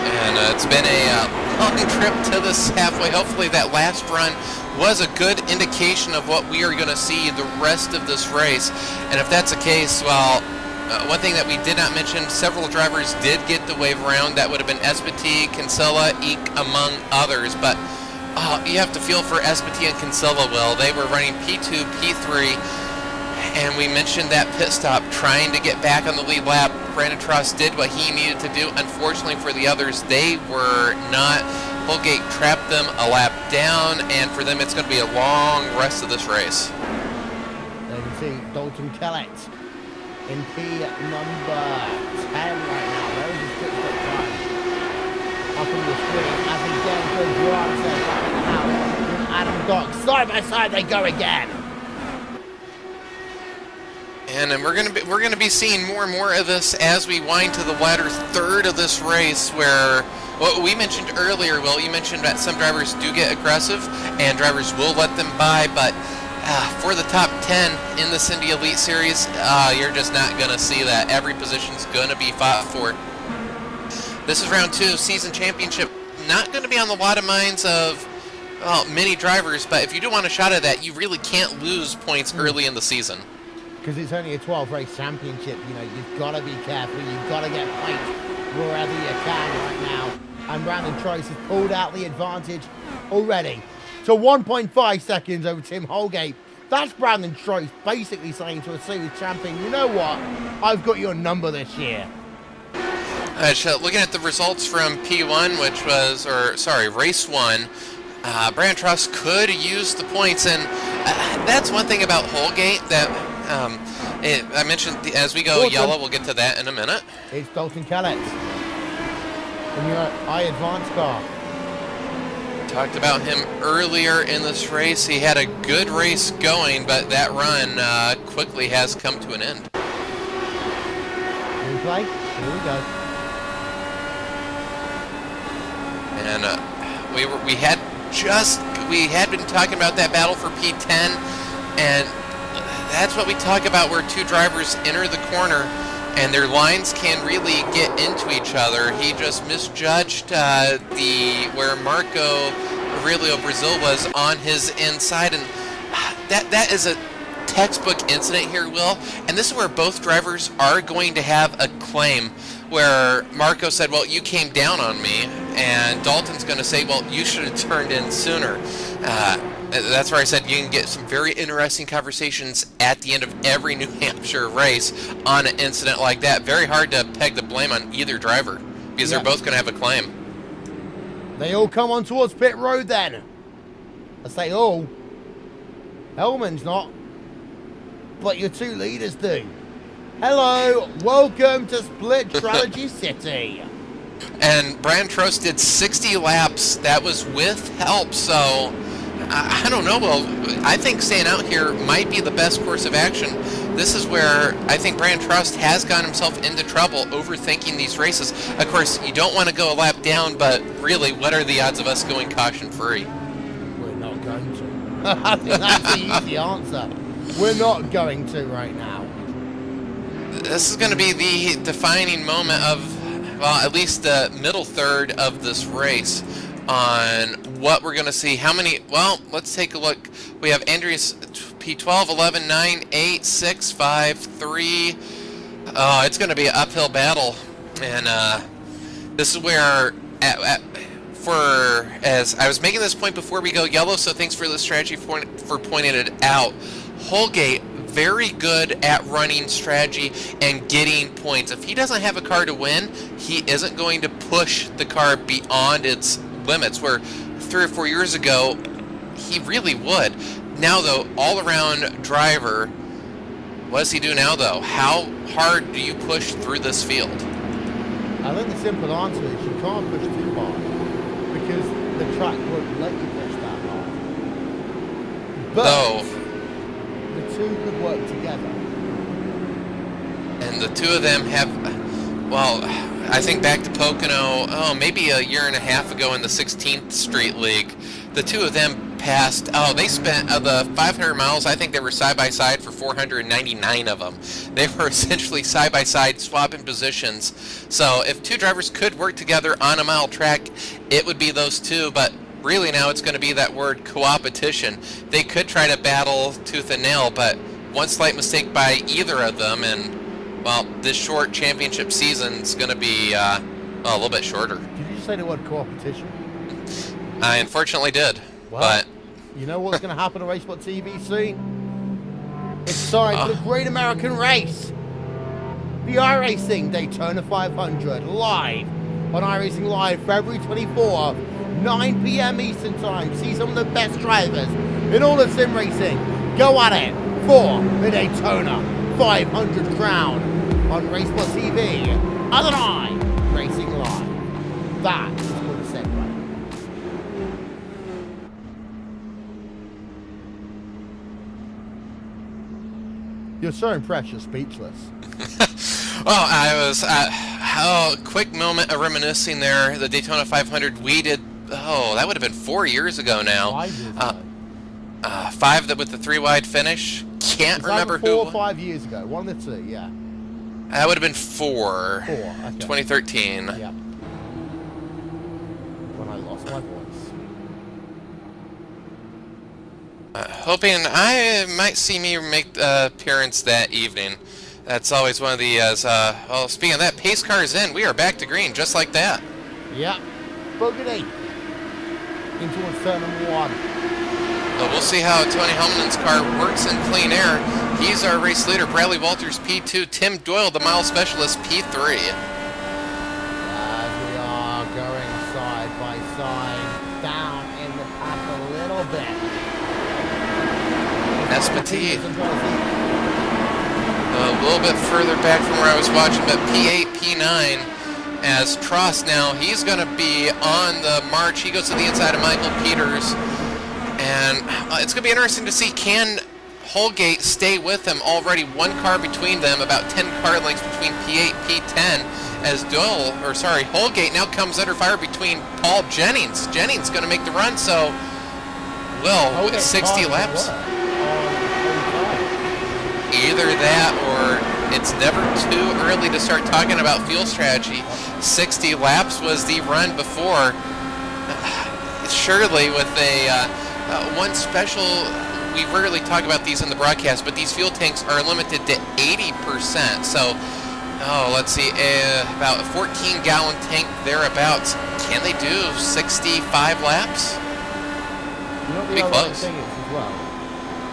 And it's been a long trip to this halfway. Hopefully that last run was a good indication of what we are going to see the rest of this race. And if that's the case, well, one thing that we did not mention, several drivers did get the wave around. That would have been Espiti, Kinsella, Eek, among others. But you have to feel for Espiti and Kinsella, Will. They were running P2, P3, and we mentioned that pit stop, trying to get back on the lead lap. Brandon Trost did what he needed to do. Unfortunately for the others, they were not. Holgate trapped them a lap down, and for them it's going to be a long rest of this race. There you can see Dalton Kellett in P number 10 right now. There is his pit stop time. Up on the screen as he again goes right back in the house with Adam Dock. Side by side they go again. And we're gonna be seeing more and more of this as we wind to the latter third of this race, where what we mentioned earlier, Will, you mentioned that some drivers do get aggressive and drivers will let them by, but for the top 10 in the Indy Elite Series, you're just not gonna see that. Every position's gonna be fought for. This is round 2, season championship. Not gonna be on the lot of minds of many drivers, but if you do want a shot at that, you really can't lose points early in the season. Because it's only a 12-race championship, you know, you've got to be careful, you've got to get points wherever you can right now. And Brandon Trost has pulled out the advantage already. So 1.5 seconds over Tim Holgate. That's Brandon Trost basically saying to a series champion, you know what, I've got your number this year. So looking at the results from P1, which was, race 1, Brandon Trost could use the points, and that's one thing about Holgate that I mentioned as we go Dalton. yellow. We'll get to that in a minute. It's Dalton Kellett in your I-Advance car. Talked about him earlier in this race. He had a good race going, but that run quickly has come to an end. Replay. Here we go. And we had been talking about that battle for P10, and that's what we talk about, where two drivers enter the corner and their lines can really get into each other. He just misjudged where Marco Aurelio Brazil was on his inside, and that is a textbook incident here, Will, and this is where both drivers are going to have a claim, where Marco said, well, you came down on me, and Dalton's going to say, well, you should have turned in sooner. That's where I said you can get some very interesting conversations at the end of every New Hampshire race on an incident like that. Very hard to peg the blame on either driver, because they're both going to have a claim. They all come on towards pit road then. I say all. Hellman's not. But your two leaders do. Hello, welcome to Split Strategy City. And Brian Trost did 60 laps. That was with help, so I don't know. Well, I think staying out here might be the best course of action. This is where I think Brian Trost has gotten himself into trouble overthinking these races. Of course, you don't want to go a lap down, but really, what are the odds of us going caution-free? We're not going to. I think that's the easy answer. We're not going to right now. This is going to be the defining moment of, well, at least the middle third of this race on what we're going to see. How many, well, let's take a look. We have Andreas P12, 11, 9, 8, 6, 5, 3. Oh, it's going to be an uphill battle. And this is where, as I was making this point before we go yellow, so thanks for the strategy for pointing it out. Holgate, very good at running strategy and getting points. If he doesn't have a car to win, he isn't going to push the car beyond its limits, where 3 or 4 years ago, he really would. Now, though, all-around driver, what does he do now, though? How hard do you push through this field? I think the simple answer is you can't push too hard, because the track won't let you push that hard. But the two could work together. And the two of them have, well, I think back to Pocono, maybe a year and a half ago in the 16th Street League, the two of them passed, they spent the 500 miles, I think they were side-by-side for 499 of them. They were essentially side-by-side swapping positions. So if two drivers could work together on a mile track, it would be those two, but really now it's going to be that word co-opetition. They could try to battle tooth and nail, but one slight mistake by either of them, and, well, this short championship season is going to be a little bit shorter. Did you just say the word co-opetition? I unfortunately did, well, but... You know what's going to happen on RaceSpotTV soon? It's time for the Great American Race. The iRacing Daytona 500 live on iRacing Live February 24th, 9 p.m. Eastern Time. See some of the best drivers in all of sim racing go at it for the Daytona 500 crown on RaceSpotTV. Other night, Racing Live. That is called a segue. You're so impressed, you're speechless. Well, I was, quick moment of reminiscing there. The Daytona 500 we did, that would have been 4 years ago now. 5 years ago. 5 with the 3-wide finish. Can't remember who. 4 or 5 years ago. One of the two, yeah. That would have been 4. 4, okay. 2013. Yeah. When I lost my voice. Hoping I might see me make appearance that evening. That's always one of the, well, speaking of that, pace car is in. We are back to green, just like that. Yeah. Boogity. In towards turn number 1. Well, we'll see how Tony Helman's car works in clean air. He's our race leader. Bradley Walters, P2. Tim Doyle, the mile specialist, P3. As we are going side by side, down in the pack a little bit. Espatine. A little bit further back from where I was watching, but P8, P9, as Trost now, he's going to be on the march. He goes to the inside of Michael Peters. And it's going to be interesting to see, can Holgate stay with him? Already one car between them, about 10 car lengths between P8, P10, as Holgate now comes under fire between Paul Jennings. Jennings going to make the run, so, well, with 60 laps. Either that or it's never too early to start talking about fuel strategy. 60 laps was the run before. Surely with a one special we rarely talk about these in the broadcast, but these fuel tanks are limited to 80%. So, let's see, about a 14-gallon tank thereabouts. Can they do 65 laps? You know what the other thing is as well?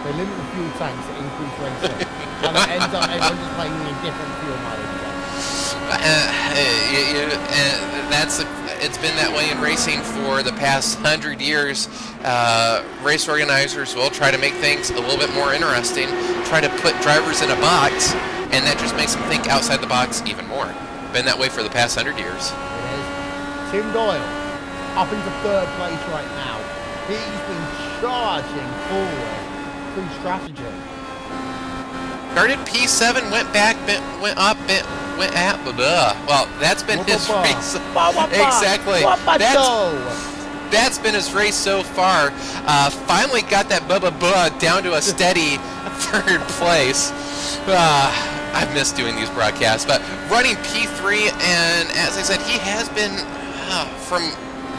They limit the fuel tanks to increase racing. And it ends up everyone just playing in different fuel mileage. It's been that way in racing for the past 100 years. Race organizers will try to make things a little bit more interesting, try to put drivers in a box, and that just makes them think outside the box even more. Been that way for the past 100 years. It is. Tim Doyle up into 3rd place right now. He's been charging forward through strategy. Started P7, went back, went up, went out. Well, that's been his race. Exactly. That's been his race so far. Finally got that down to a steady 3rd place. I've missed doing these broadcasts, but running P3, and as I said, he has been from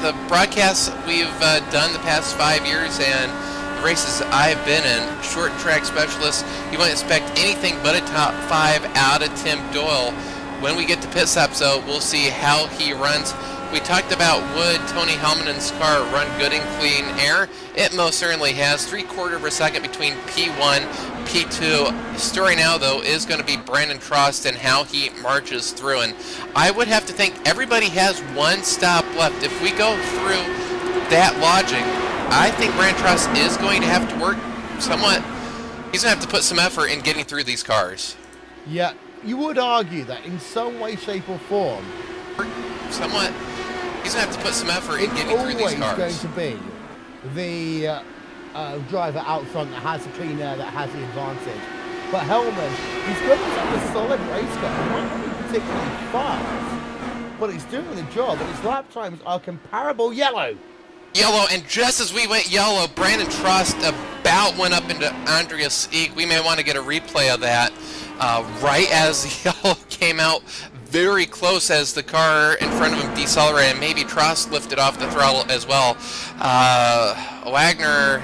the broadcasts we've done the past 5 years and the races I've been in, short track specialist, you wouldn't expect anything but a top 5 out of Tim Doyle. When we get to pit stop, so we'll see how he runs. We talked about would Tony Helmanen's car run good in clean air. It most certainly has. 3/4 of a second between P1, P2. The story now, though, is going to be Brandon Trost and how he marches through. And I would have to think everybody has one stop left. If we go through that logic, I think Brandon Trost is going to have to work somewhat. He's going to have to put some effort in getting through these cars. Yeah, you would argue that in some way, shape, or form, somewhat. He's going to have to put some effort in getting through these cars. It's always going to be the driver out front that has the clean air, that has the advantage. But Hellman, he's got a solid race car. It might not be particularly fast, but it's doing the job, and his lap times are comparable. Yellow, and just as we went yellow, Brandon Trost about went up into Andreas Eek. We may want to get a replay of that. Right as the yellow came out, very close as the car in front of him decelerated, and maybe Trost lifted off the throttle as well. Wagner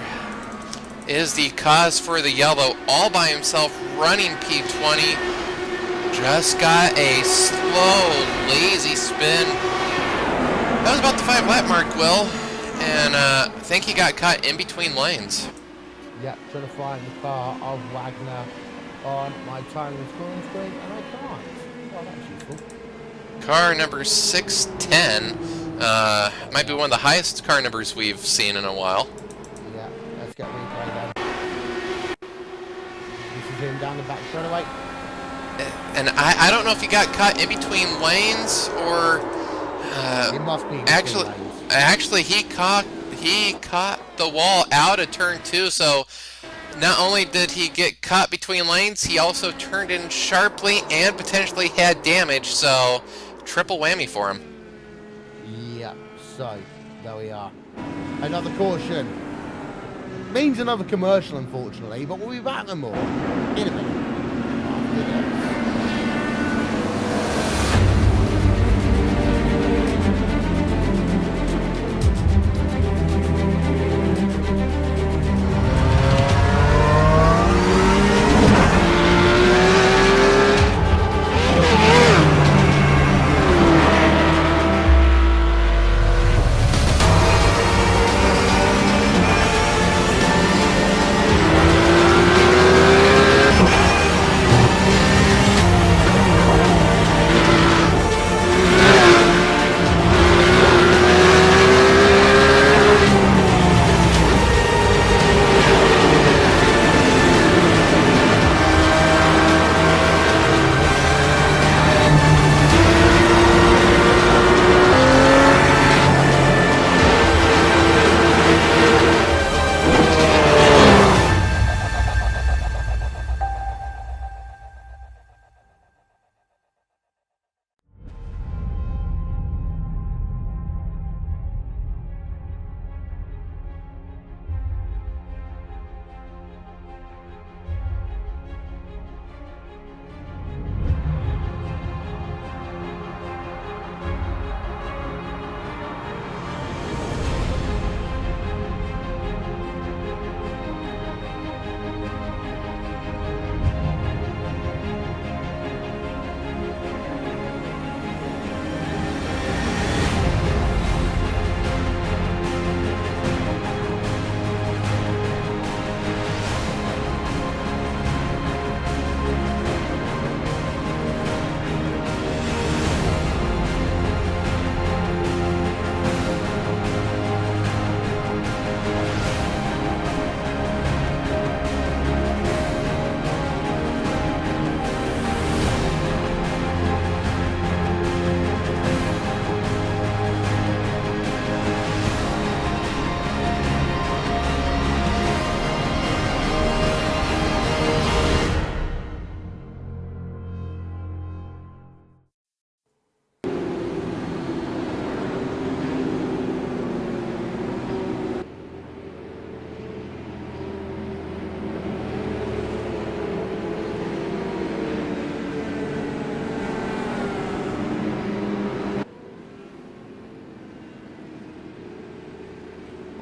is the cause for the yellow, all by himself, running P20. Just got a slow, lazy spin. That was about the 5-lap mark, Will, and I think he got caught in between lanes. Yeah, trying to find the car of Wagner on my timing and scoring screen, and I can't. Well, that's useful. Car number 610. Might be one of the highest car numbers we've seen in a while. Yeah, let's get replay then. This is him down the back straightaway. And I don't know if he got caught in between lanes or it must be actually he caught the wall out of turn 2, so not only did he get caught between lanes, he also turned in sharply and potentially had damage, so triple whammy for him. Yeah, so there we are. Another caution. Means another commercial, unfortunately, but we'll be back with more in a minute. After this.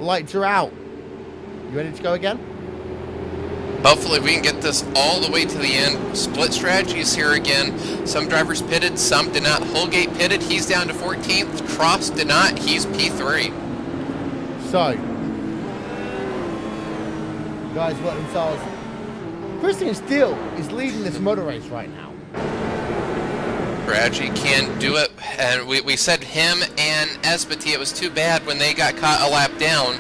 Lights are out. You ready to go again? Hopefully we can get this all the way to the end. Split strategies here again. Some drivers pitted, some did not. Holgate pitted, he's down to 14th. Cross did not, he's P3. So, guys got themselves. Christian Steele is leading this motor race right now. Strategy can't do it, and we said him and Espity, it was too bad when they got caught a lap down.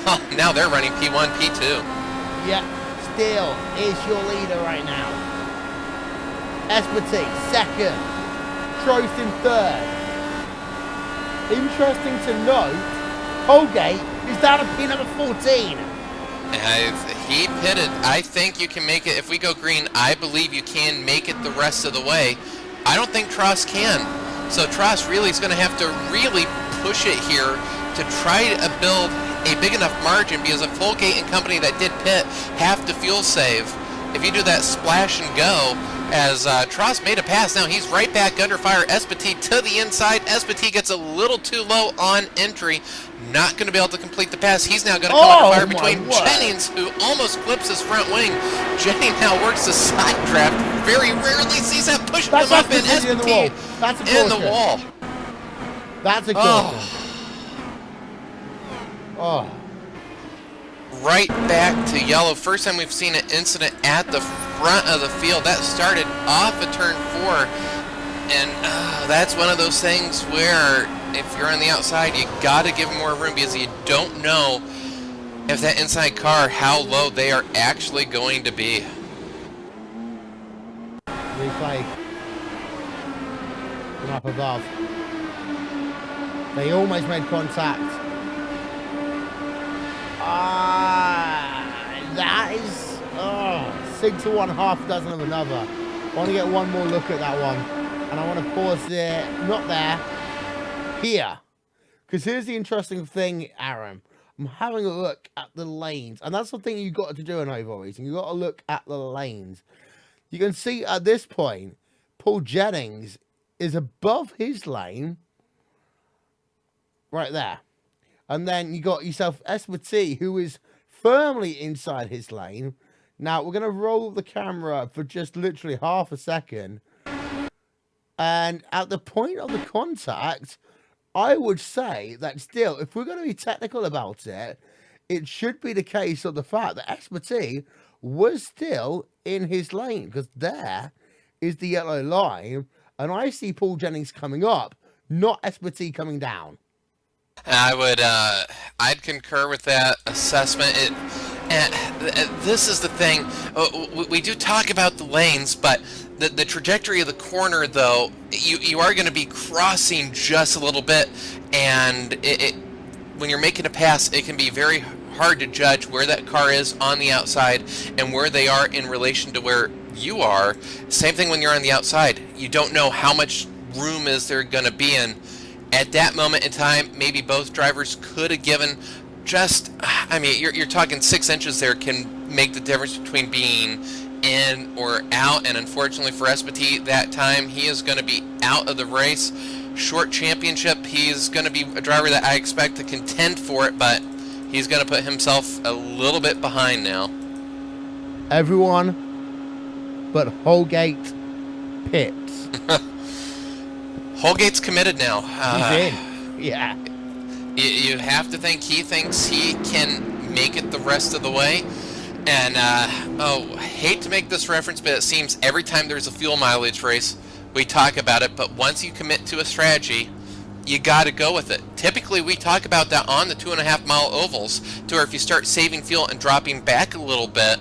Huh, now they're running P1, P2. Yeah, Steele is your leader right now. Espity, second. Trost in third. Interesting to note, Holgate is down to P number 14. He pitted. I think you can make it. If we go green, I believe you can make it the rest of the way. I don't think Tross can. So Tross really is going to have to really push it here to try to build a big enough margin, because if Holgate and company that did pit have to fuel save, if you do that splash and go, as Tross made a pass, now he's right back under fire. Espity to the inside. Espity gets a little too low on entry. Not going to be able to complete the pass. He's now going to come under fire between Jennings, who almost flips his front wing. Jennings now works the side draft. Very rarely sees that pushing him up, and Espity in the wall. That's a caution. Oh. Right back to yellow. First time we've seen an incident at the front of the field. That started off of turn 4, and that's one of those things where if you're on the outside, you got to give them more room, because you don't know if that inside car, how low they are actually going to be. Replay from up above. They almost made contact. That is 6 to 1, half dozen of another. I want to get one more look at that one, and I want to pause there, not there, here, because here's the interesting thing, Aaron. I'm having a look at the lanes, and that's the thing you've got to do in oval racing. You've got to look at the lanes. You can see at this point, Paul Jennings is above his lane, right there. And then you got yourself Espity, who is firmly inside his lane. Now, we're going to roll the camera for just literally half a second. And at the point of the contact, I would say that still, if we're going to be technical about it, it should be the case of the fact that Espity was still in his lane, because there is the yellow line. And I see Paul Jennings coming up, not Espity coming down. I'd concur with that assessment. This is the thing. We do talk about the lanes, but the trajectory of the corner, though, you are going to be crossing just a little bit, and when you're making a pass, it can be very hard to judge where that car is on the outside and where they are in relation to where you are. Same thing when you're on the outside. You don't know how much room is there going to be in. At that moment in time, maybe both drivers could have given just, I mean, you're talking 6 inches there can make the difference between being in or out. And unfortunately for Espity, that time he is going to be out of the race. Short championship, he's going to be a driver that I expect to contend for it, but he's going to put himself a little bit behind now. Everyone but Holgate pits. Holgate's committed now. He's in. Yeah. You have to think he thinks he can make it the rest of the way. And, I hate to make this reference, but it seems every time there's a fuel mileage race, we talk about it. But once you commit to a strategy, you got to go with it. Typically, we talk about that on the 2.5 mile ovals, to where if you start saving fuel and dropping back a little bit,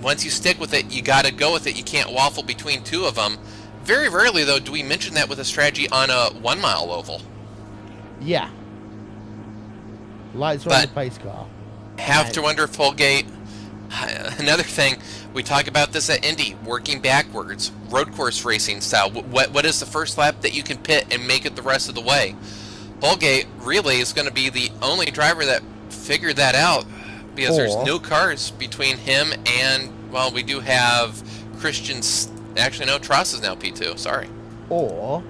once you stick with it, you got to go with it. You can't waffle between two of them. Very rarely, though, do we mention that with a strategy on a 1 mile oval. Yeah. Lights are on the pace car. Have to wonder if Holgate... Another thing, we talk about this at Indy, working backwards, road course racing style. What is the first lap that you can pit and make it the rest of the way? Holgate really is going to be the only driver that figured that out, because there's no cars between him and, well, we do have Christian's... Actually, no, Tross is now P2, sorry. Or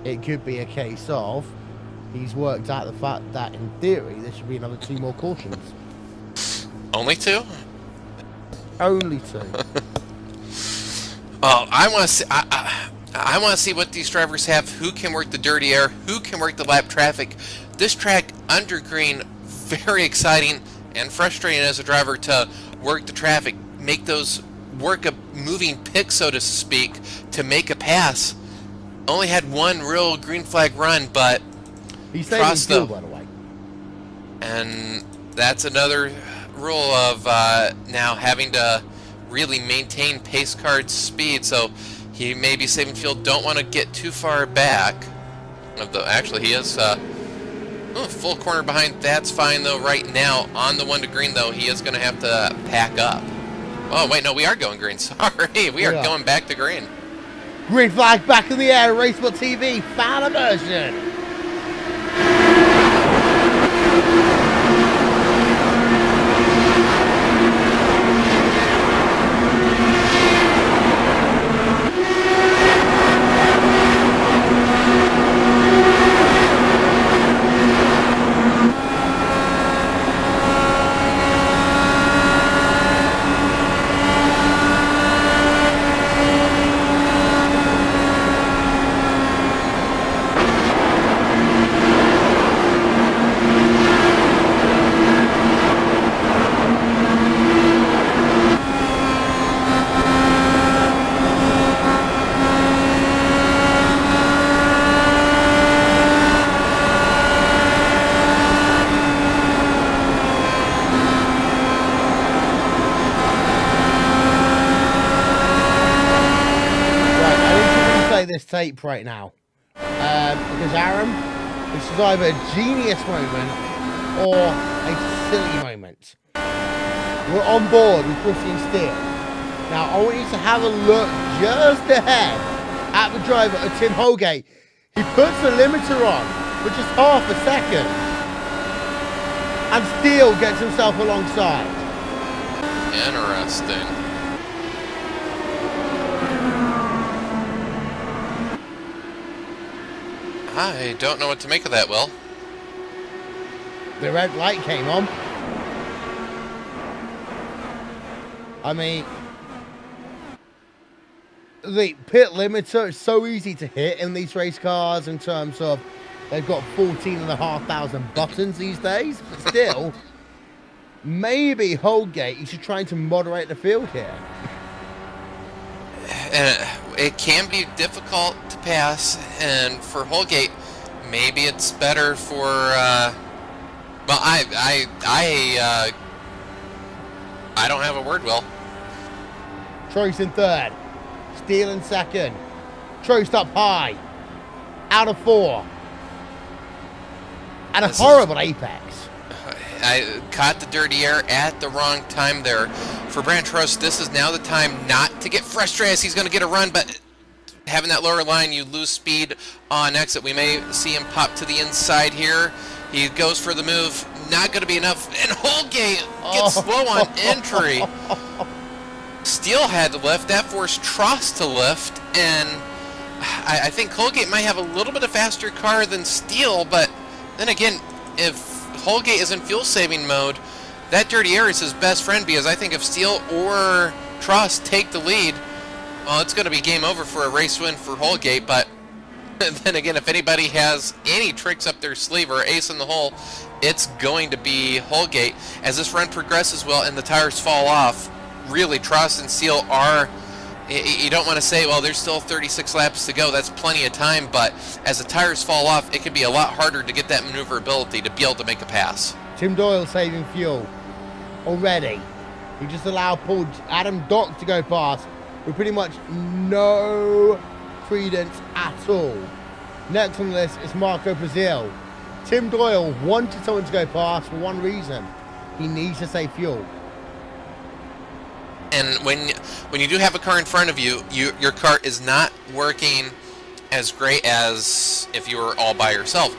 it could be a case of he's worked out the fact that, in theory, there should be another 2 more cautions. Only 2? Only 2. Well, I want to see. I want to see what these drivers have. Who can work the dirty air? Who can work the lap traffic? This track under green, very exciting and frustrating as a driver to work the traffic, make those work a moving pick, so to speak, to make a pass. Only had 1 real green flag run, but he's saving fuel, by the way. And that's another rule of now having to really maintain pace card speed, so he may be saving fuel. Don't want to get too far back. Actually, he is full corner behind. That's fine though. Right now on the 1 to green though, he is going to have to pack up. Oh wait, no, we are going green. Sorry, we are going back to green. Green flag back in the air. RaceSpotTV fan immersion. This tape right now, because Aaron, this is either a genius moment or a silly moment. We're on board with Christian Steele. Now I want you to have a look just ahead at the driver, Tim Holgate. He puts the limiter on for just half a second, and Steele gets himself alongside. Interesting. I don't know what to make of that, Will. The red light came on. I mean, the pit limiter is so easy to hit in these race cars in terms of they've got 14,500 buttons these days, but still, maybe Holgate, you should try to moderate the field here. It can be difficult to pass, and for Holgate, maybe it's better for. Well, I don't have a word, Will. Troy's in 3rd, Steele in 2nd. Troy's up high, out of 4, and a horrible apex. I caught the dirty air at the wrong time there. For Brand Trust, this is now the time not to get frustrated as he's going to get a run, but having that lower line, you lose speed on exit. We may see him pop to the inside here. He goes for the move. Not going to be enough. And Holgate gets slow on entry. Steele had to lift. That forced Trost to lift. And I think Holgate might have a little bit of faster car than Steele, but then again, if Holgate is in fuel-saving mode, that dirty air is his best friend, because I think if Steele or Trost take the lead, well, it's going to be game over for a race win for Holgate. But then again, if anybody has any tricks up their sleeve or ace in the hole, it's going to be Holgate. As this run progresses well and the tires fall off, really, Trost and Steele are, you don't want to say, well, there's still 36 laps to go. That's plenty of time, but as the tires fall off, it can be a lot harder to get that maneuverability to be able to make a pass. Tim Doyle saving fuel already. He just allowed Adam Dock to go past with pretty much no credence at all. Next on the list is Marco Brazil. Tim Doyle wanted someone to go past for one reason. He needs to save fuel. And when you do have a car in front of you, your car is not working as great as if you were all by yourself.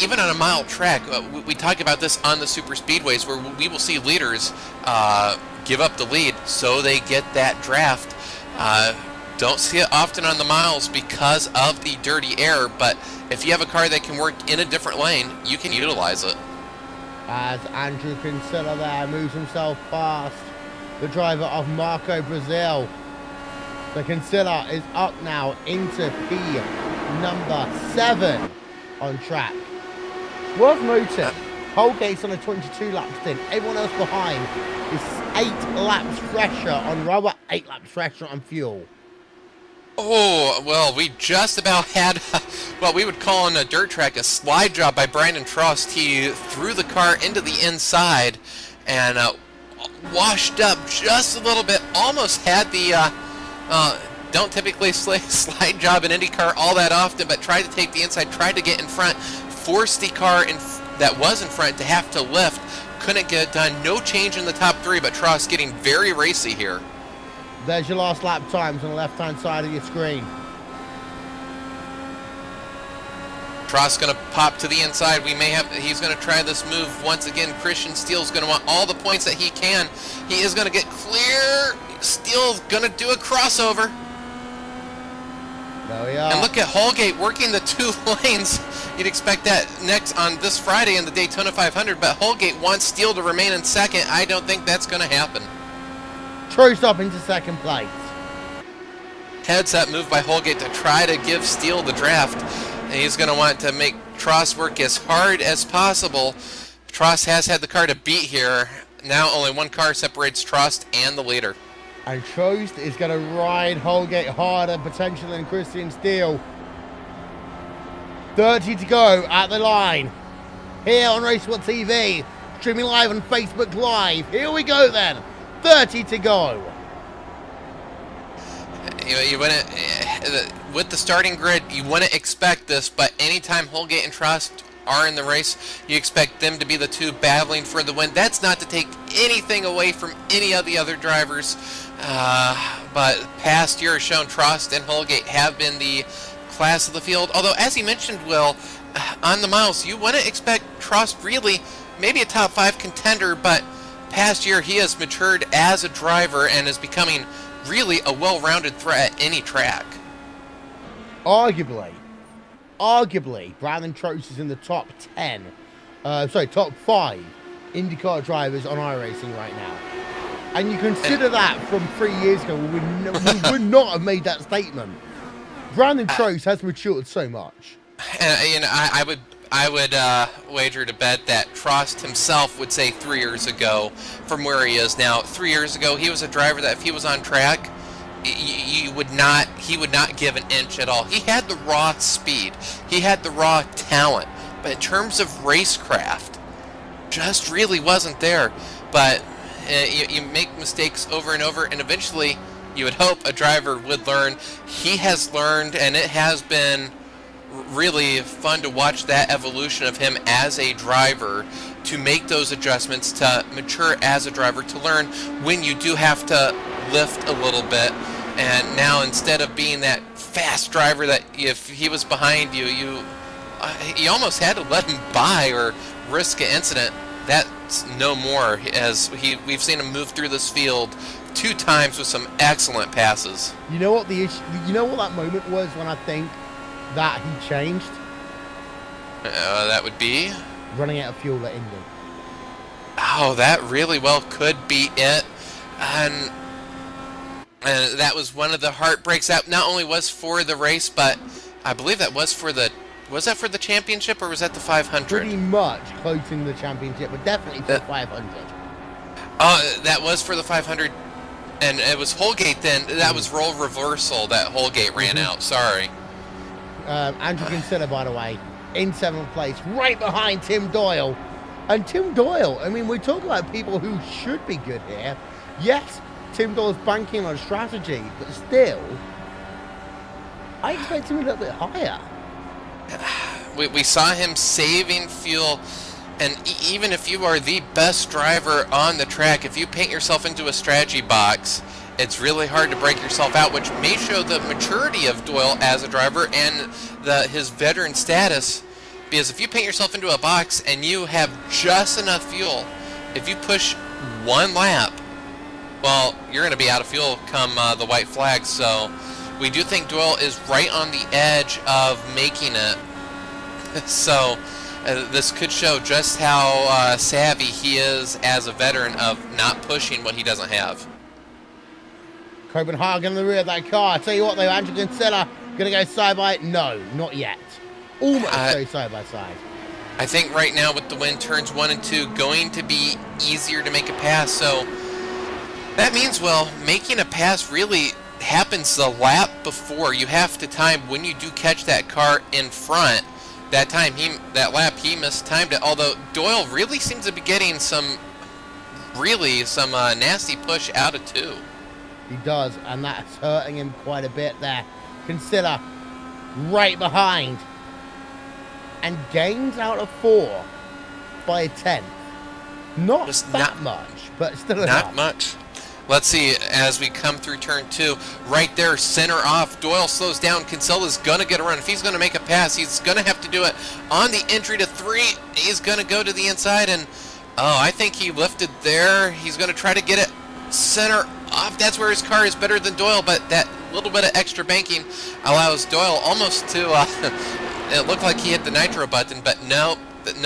Even on a mile track, we talk about this on the super speedways, where we will see leaders give up the lead so they get that draft. Don't see it often on the miles because of the dirty air, but if you have a car that can work in a different lane, you can utilize it. As Andrew Kinsella there moves himself past the driver of Marco Brazil. The Kinsella is up now into P number 7 on track. Worth noting, Holgate's on a 22 lap stint. Everyone else behind is 8 laps fresher on rubber, 8 laps fresher on fuel. Oh, well, we just about had what we would call on a dirt track a slide job by Brandon Trost. He threw the car into the inside and washed up just a little bit. Almost had the, don't typically slide job in IndyCar all that often, but tried to take the inside, tried to get in front, forced the car that was in front to have to lift. Couldn't get it done. No change in the top 3, but Trost getting very racy here. There's your last lap times on the left-hand side of your screen. Trost going to pop to the inside. He's going to try this move once again. Christian Steele's going to want all the points that he can. He is going to get clear. Steele's going to do a crossover. There we are. And look at Holgate working the 2 lanes. You'd expect that next on this Friday in the Daytona 500, but Holgate wants Steele to remain in second. I don't think that's going to happen. Trost up into second place. Heads up move by Holgate to try to give Steele the draft. And he's going to want to make Trost work as hard as possible. Trost has had the car to beat here. Now only one car separates Trost and the leader. And Trost is going to ride Holgate harder potentially than Christian Steele. 30 to go at the line. Here on RaceSpotTV, streaming live on Facebook Live. Here we go then. 30 to go. You wouldn't, with the starting grid, you wouldn't expect this, but anytime Holgate and Trost are in the race, you expect them to be the 2 battling for the win. That's not to take anything away from any of the other drivers, but past year has shown Trost and Holgate have been the class of the field. Although, as you mentioned, Will, on the miles, you wouldn't expect Trost really, maybe a top 5 contender, but past year he has matured as a driver and is becoming really a well-rounded threat at any track. Arguably, Brandon Trost is in the top 10, top 5 IndyCar drivers on iRacing right now. And you consider that from 3 years ago, we would not have made that statement. Brandon Trost has matured so much. And I would wager to bet that Trost himself would say 3 years ago from where he is now. 3 years ago, he was a driver that if he was on track, he would not give an inch at all. He had the raw speed. He had the raw talent. But in terms of racecraft, just really wasn't there. But you make mistakes over and over, and eventually you would hope a driver would learn. He has learned, and it has been really fun to watch that evolution of him as a driver, to make those adjustments, to mature as a driver, to learn when you do have to lift a little bit. And now, instead of being that fast driver that if he was behind you, you almost had to let him by or risk an incident. That's no more, as we've seen him move through this field 2 times with some excellent passes. You know what the issue? You know what that moment was when I think that he changed? That would be running out of fuel at Indy. Oh, that really well could be it. And that was one of the heartbreaks. That not only was for the race, but I believe that was for the... Was that for the championship, or was that the 500? Pretty much closing the championship, but definitely for the 500. That was for the 500, and it was Holgate then. That was role reversal that Holgate ran out. Sorry. Andrew Kinsella, by the way, in 7th place, right behind Tim Doyle. And Tim Doyle, I mean, we talk about people who should be good here. Yes, Tim Doyle's banking on strategy, but still, I expect him a little bit higher. We saw him saving fuel, and even if you are the best driver on the track, if you paint yourself into a strategy box, it's really hard to break yourself out, which may show the maturity of Doyle as a driver and his veteran status. Because if you paint yourself into a box and you have just enough fuel, if you push 1 lap, well, you're going to be out of fuel come the white flag. So We do think Doyle is right on the edge of making it. So this could show just how savvy he is as a veteran of not pushing what he doesn't have. Copenhagen in the rear of that car. I tell you what though, Andrew Kinsella going to go side by... No, not yet. Almost go side by side. I think right now with the wind, turns 1 and 2 going to be easier to make a pass. So that means, well, making a pass really happens the lap before. You have to time when you do catch that car in front. That lap he mistimed it. Although Doyle really seems to be getting some nasty push out of 2. He does, and that's hurting him quite a bit there. Consider right behind, and gains out of 4 by a 10th. Not that much, but still enough. Not much. Let's see as we come through turn 2. Right there, center off. Doyle slows down. Kinsella's going to get a run. If he's going to make a pass, he's going to have to do it on the entry to 3. He's going to go to the inside, and I think he lifted there. He's going to try to get it center off. That's where his car is better than Doyle, but that little bit of extra banking allows Doyle almost to it looked like he hit the nitro button, but no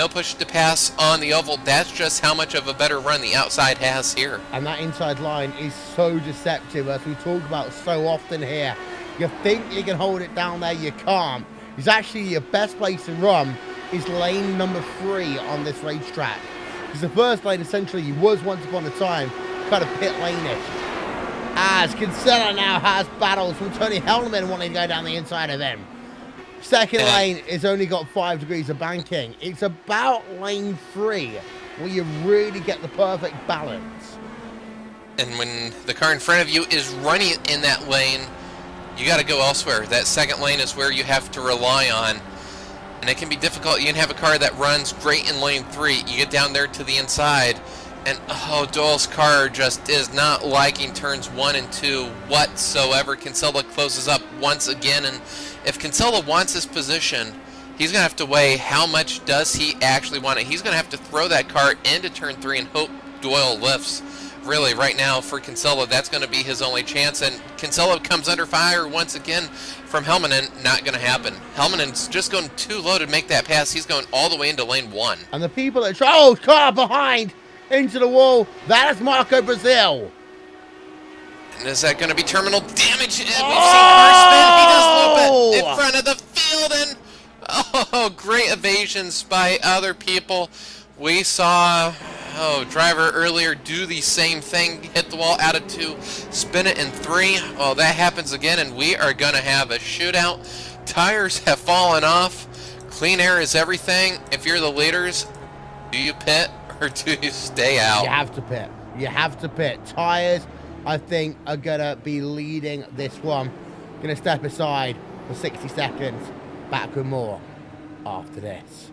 push to pass on the oval. That's just how much of a better run the outside has here. And that inside line is so deceptive, as we talk about so often here. You think you can hold it down there, you can't. It's actually your best place to run is lane number 3 on this racetrack. Because the first lane essentially was once upon a time kind of pit lane-ish. As Kinsella now has battles from Tony Hellman wanting to go down the inside of him. Second lane has only got 5 degrees of banking. It's about lane 3 where you really get the perfect balance. And when the car in front of you is running in that lane, you got to go elsewhere. That second lane is where you have to rely on. And it can be difficult. You can have a car that runs great in lane 3. You get down there to the inside, and Doyle's car just is not liking turns 1 and 2 whatsoever. Kinsella closes up once again, and if Kinsella wants his position, he's going to have to weigh how much does he actually want it. He's going to have to throw that car into turn 3 and hope Doyle lifts. Really, right now for Kinsella, that's going to be his only chance, and Kinsella comes under fire once again from Helmanen. Not going to happen. Helmanen's just going too low to make that pass. He's going all the way into lane 1. And the people that car behind into the wall, that is Marco Brazil. And is that going to be terminal damage? And we've seen Horseman. He does loop it in front of the field, and great evasions by other people. We saw driver earlier do the same thing, hit the wall out of 2, spin it in 3. Well, that happens again, and we are going to have a shootout. Tires have fallen off. Clean air is everything. If you're the leaders, do you pit or do you stay out? You have to pit. You have to pit. Tires, I think, are going to be leading this one. Going to step aside for 60 seconds. Back with more after this.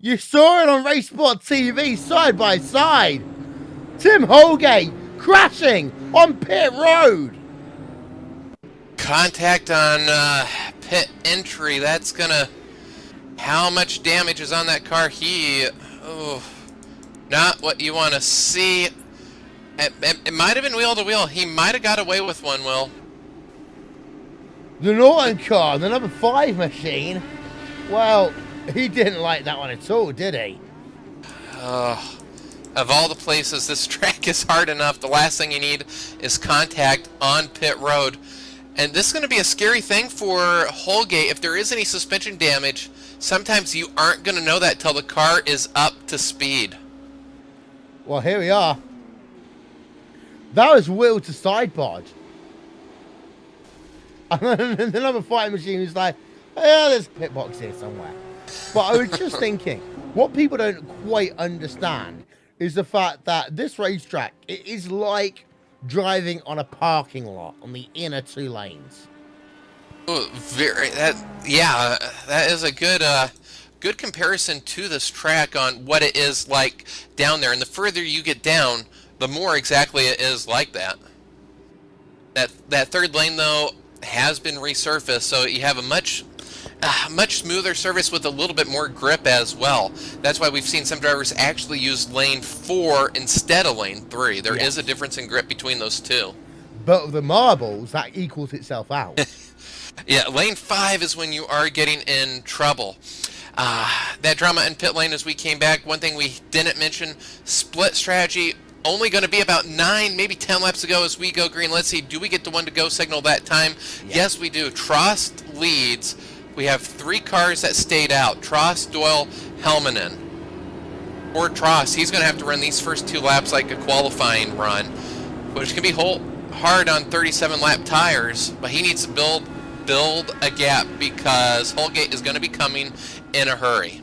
You saw it on RaceSpotTV side by side. Tim Holgate crashing on pit road. Contact on pit entry. That's gonna... How much damage is on that car? Not what you want to see. It might have been wheel to wheel. He might have got away with one, Will. The Norton car, the number 5 machine. Well, He didn't like that one at all, did he? Of all the places this track is hard enough, the last thing you need is contact on pit road. And this is going to be a scary thing for Holgate. If there is any suspension damage, sometimes you aren't going to know that till the car is up to speed. Well, here we are. That was wheel to side pod. And then another fighting machine was like, oh, there's a pit box here somewhere. But I was just thinking, what people don't quite understand is the fact that this racetrack, it is like driving on a parking lot on the inner 2 lanes. Oh, that is a good comparison to this track on what it is like down there. And the further you get down, the more exactly it is like that. That third lane though has been resurfaced, so you have a much smoother surface with a little bit more grip as well. That's why we've seen some drivers actually use lane 4 instead of lane 3. There is a difference in grip between those two. But with the marbles, that equals itself out. Yeah, lane 5 is when you are getting in trouble. That drama in pit lane as we came back, one thing we didn't mention, split strategy. Only going to be about 9, maybe 10 laps ago as we go green. Let's see, do we get the one to go signal that time? Yes, we do. Trost leads. We have 3 cars that stayed out. Trost, Doyle, Helmanen. Or Trost, he's going to have to run these first 2 laps like a qualifying run, which can be hard on 37-lap tires, but he needs to build a gap because Holgate is going to be coming in a hurry.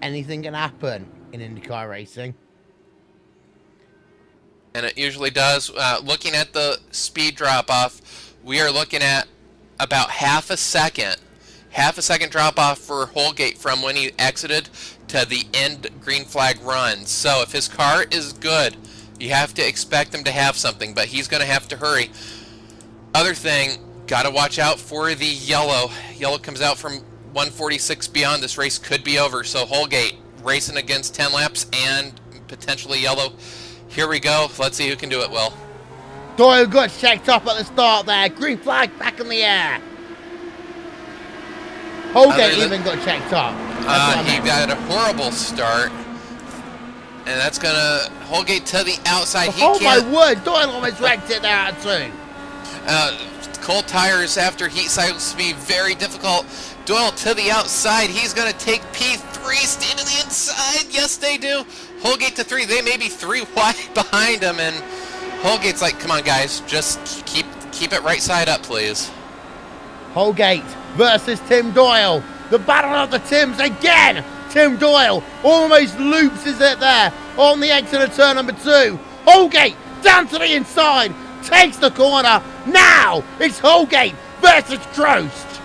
Anything can happen in IndyCar racing. And it usually does. Looking at the speed drop-off, we are looking at about half a second drop-off for Holgate from when he exited to the end green flag run. So if his car is good, you have to expect him to have something, but he's going to have to hurry. Other thing, got to watch out for the yellow. Yellow comes out from 146 beyond. This race could be over. So Holgate racing against 10 laps and potentially yellow. Here we go. Let's see who can do it well. Doyle got checked up at the start there. Green flag back in the air. Holgate even got checked up. He got a horrible start. And that's going to Holgate to the outside. Oh my word, Doyle almost wrecked it there too. Cold tires after heat cycles to be very difficult. Doyle to the outside. He's going to take P3. Stay to the inside. Yes, they do. Holgate to 3. They may be 3 wide behind him. And Holgate's like, come on, guys. Just keep it right side up, please. Holgate versus Tim Doyle. The battle of the Tims again. Tim Doyle almost loops it there on the exit of turn number 2. Holgate down to the inside. Takes the corner. Now it's Holgate versus Trost.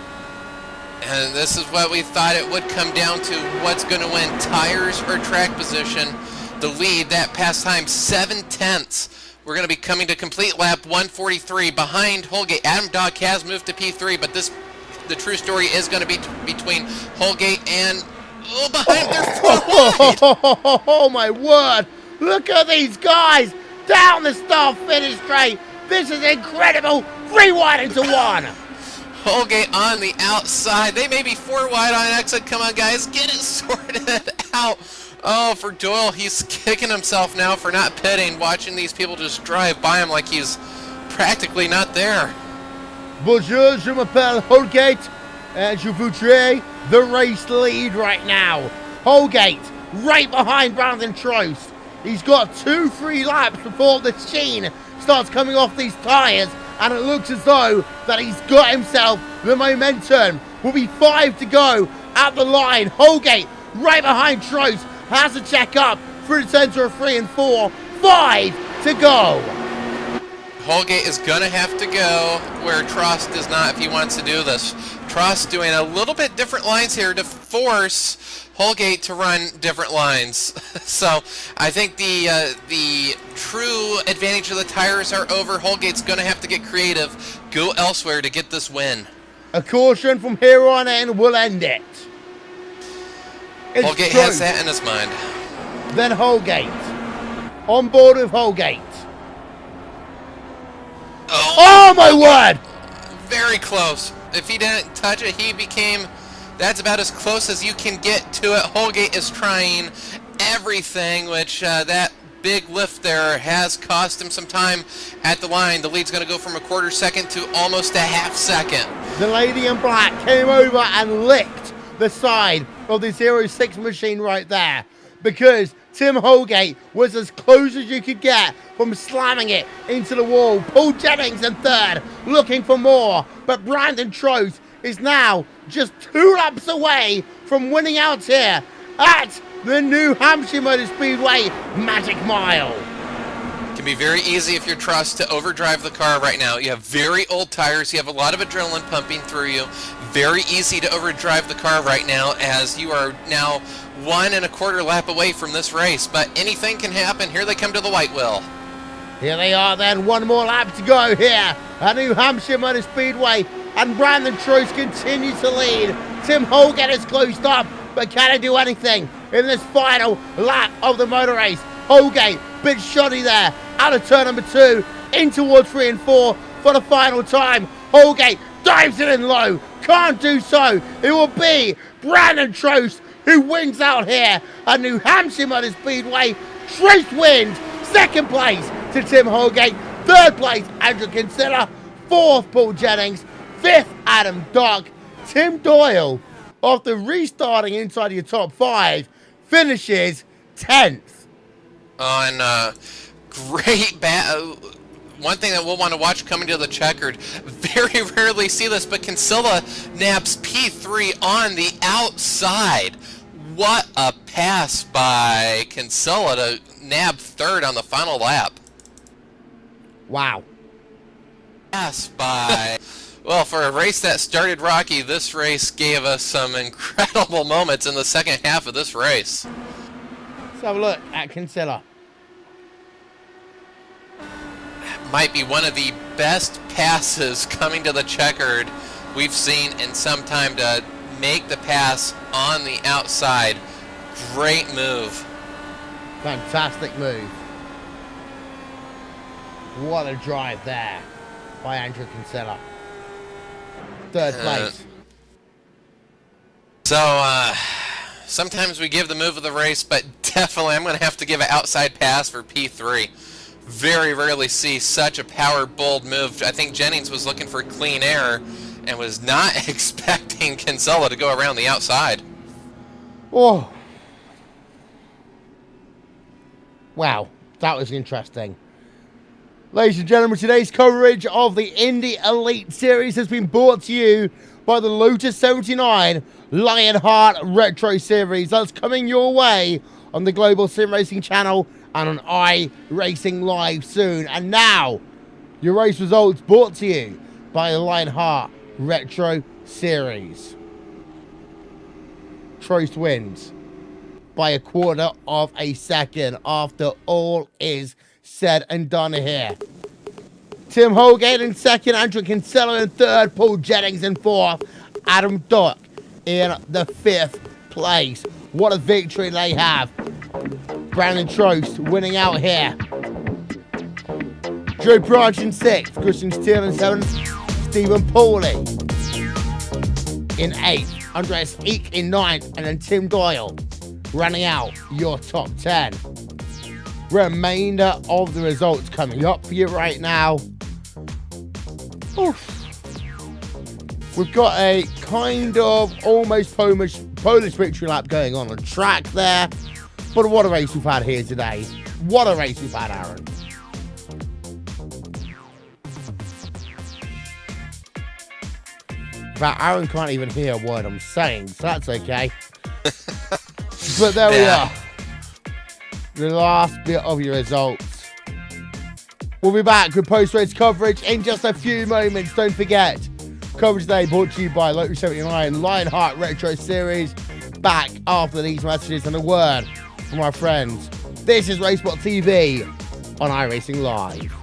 And this is what we thought it would come down to. What's going to win, tires or track position? The lead, that past time, 7/10. We're going to be coming to complete lap 143 behind Holgate. Adam Dock has moved to P3, but the true story is going to be between Holgate and behind their 4 wide. Oh my word! Look at these guys down the start finish straight. This is incredible. 3 wide into 1. Holgate on the outside. They may be 4 wide on exit. Come on, guys. Get it sorted out. Oh, for Doyle, he's kicking himself now for not pitting, watching these people just drive by him like he's practically not there. Bonjour, je m'appelle Holgate, and je voudrais the race lead right now. Holgate right behind Brandon Trost. He's got 2-3 laps before the sheen starts coming off these tyres, and it looks as though that he's got himself the momentum. Will be 5 to go at the line. Holgate right behind Trost has to check up through the center of 3 and 4. 5 to go. Holgate is going to have to go where Trost does not if he wants to do this. Trost doing a little bit different lines here to force Holgate to run different lines. So I think the true advantage of the tires are over. Holgate's going to have to get creative, go elsewhere to get this win. A caution from here on in will end it. It's Holgate true. has that in his mind. Then Holgate. On board with Holgate. Oh my word! Very close. if he didn't touch it, he became, that's about as close as you can get to it. Holgate is trying everything, which that big lift there has cost him some time at the line. The lead's going to go from a quarter second to almost a half second. The lady in black came over and licked the side of the 06 machine right there, because Tim Holgate was as close as you could get from slamming it into the wall. Paul Jennings in third, looking for more, but Brandon Trost is now just 2 laps away from winning out here at the New Hampshire Motor Speedway Magic Mile. It can be very easy if you're Trost to overdrive the car right now. You have very old tires, you have a lot of adrenaline pumping through you. Very easy to overdrive the car right now, as you are now 1 1/4 lap away from this race, but anything can happen. Here they come to the white wheel. Here they are then, 1 more lap to go here at New Hampshire Motor Speedway, and Brandon Trost continues to lead. Tim Holgate is closed up, but can he do anything in this final lap of the motor race? Holgate, bit shoddy there, out of turn number 2, in towards 3 and 4 for the final time. Holgate dives it in low, can't do so. It will be Brandon Trost who wins out here at New Hampshire Motor Speedway. Trost wins, 2nd place to Tim Holgate, 3rd place Andrew Kinsella, 4th Paul Jennings, 5th Adam Dock. Tim Doyle, after restarting inside your top 5, finishes 10th. On great one thing that we'll want to watch coming to the checkered, very rarely see this, but Kinsella naps P3 on the outside. What a pass by Kinsella to nab 3rd on the final lap. Wow. Pass by... Well, for a race that started rocky, this race gave us some incredible moments in the second half of this race. Let's have a look at Kinsella. Might be one of the best passes coming to the checkered we've seen in some time to make the pass on the outside. Great move. Fantastic move. What a drive there by Andrew Kinsella. 3rd place. So, sometimes we give the move of the race, but definitely I'm going to have to give an outside pass for P3. Very rarely see such a power, bold move. I think Jennings was looking for clean air and was not expecting Kinsella to go around the outside. Oh. Wow, that was interesting. Ladies and gentlemen, today's coverage of the Indy Elite Series has been brought to you by the Lotus 79 Lionheart Retro Series. That's coming your way on the Global Sim Racing channel and on iRacing Live soon. And now, your race results brought to you by the Lionheart Retro Series. Trost wins by 1/4 of a second after all is said and done here. Tim Holgate in 2nd, Andrew Kinsella in 3rd, Paul Jennings in 4th, Adam Dock in the 5th place. What a victory they have. Brandon Trost winning out here. Joe Branch in 6th, Christian Steele in 7th, Stephen Pauley in 8th, Andreas Eek in 9th, and then Tim Doyle running out your top 10. Remainder of the results coming up for you right now. Oof. We've got a kind of almost Polish victory lap going on track there. But what a race we've had here today. What a race we've had, Aaron. But Aaron can't even hear a word I'm saying, so that's okay. But there we are. The last bit of your results. We'll be back with post-race coverage in just a few moments. Don't forget, coverage today brought to you by Lotus 79 Lionheart Retro Series. Back after these messages and a word from our friends. This is RaceSpotTV on iRacing Live.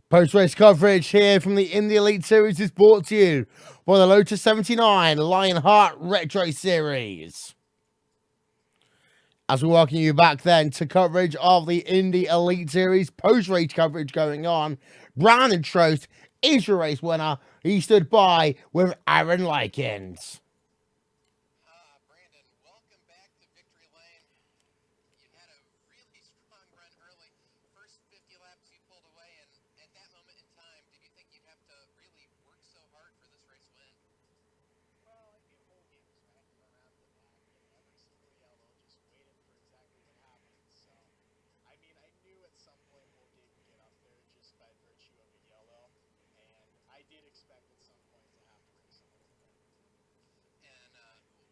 Post-race coverage here from the Indy Elite Series is brought to you by the Lotus 79 Lionheart Retro Series. As we welcome you back then to coverage of the Indy Elite Series, post-race coverage going on. Brandon Trost is your race winner. He stood by with Aaron Likens. Brandon, welcome back to Victory Lane. You had a really strong run early. First 50 laps you pulled away, and at that moment in time, did you think you'd have to really work so hard for this race win? Well, I knew Holgate was racking around the back, and every single yellow just waited for exactly what happened. So, I mean, I knew at some point Holgate would get up there just by virtue of a yellow, and I did expect at some point to have to race him a little bit. And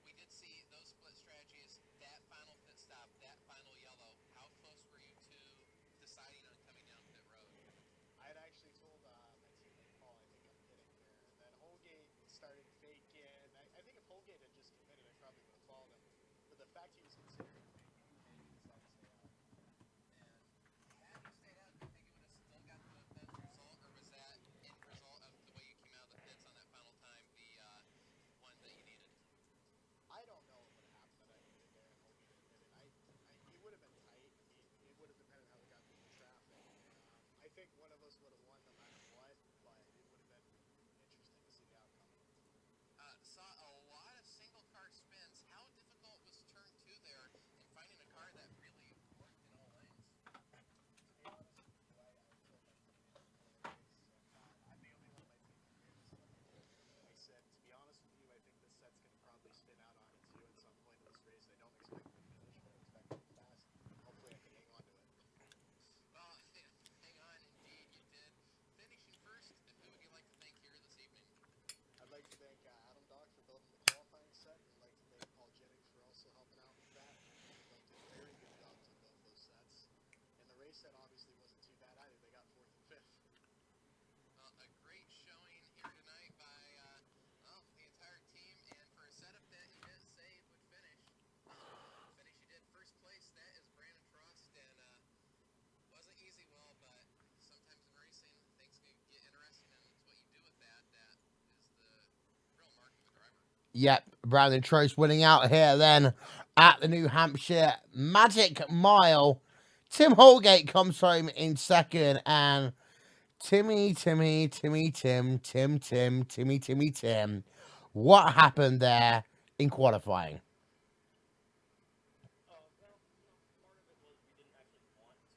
we did see those split strategies, that final pit stop, that final yellow. How close were you to deciding on coming down pit road? I had actually told my teammate Paul, I think I'm pitting here, and then Holgate started faking. I think if Holgate had just committed, I probably would have followed him. But the fact he was considering faking made me decide to stay out. And had you stayed out, do you think you would have still got the result, or was that end result of the way you came out of the pits on that final time the one that you needed? I don't know what would have happened that I ended there and Holgate admitted. It would have been tight. It would have depended how we got through the traffic. I think one of us would have won no matter what, but it would have been interesting to see the outcome. Saw a lot of single car spins. How difficult was turn 2 there and finding a car that really worked in all lanes? To be honest with you, I told my teammates before the race, and I'm the only one of my team that did this one. I said, to be honest with you, I think this set's going to probably spin out on its you at some point in this race. I don't expect it to finish, but I expect it to be fast. Hopefully I can hang on to it. Well, hang on, indeed you did. Finishing first, and who would you like to thank here this evening? I'd like to thank Adam Dock for building the qualifying set, and I'd like to thank Paul Jennings for also helping out with that. Both did very good jobs on both those sets. And the race set obviously wasn't too bad either. They got 4th and 5th. A great showing here tonight by the entire team, and for a setup that you didn't say would finish. Finish you did first place. That is Brandon Frost, and wasn't easy, well, but sometimes in racing things can get interesting, and it's what you do with that that is the real mark of a driver. Yep, Brandon Trost winning out here then at the New Hampshire Magic Mile. Tim Holgate comes home in second, and Timmy. What happened there in qualifying? Well, part of it was we didn't actually want to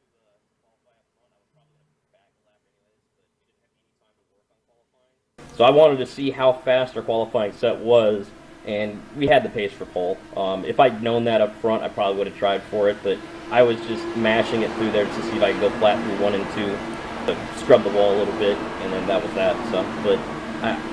qualify up front. I was probably going to back a lap anyways, but we didn't have any time to work on qualifying. So I wanted to see how fast our qualifying set was, and we had the pace for pole. If I'd known that up front, I probably would have tried for it, but I was just mashing it through there to see if I could go flat through 1 and 2, to scrub the wall a little bit, and then that was that. So, but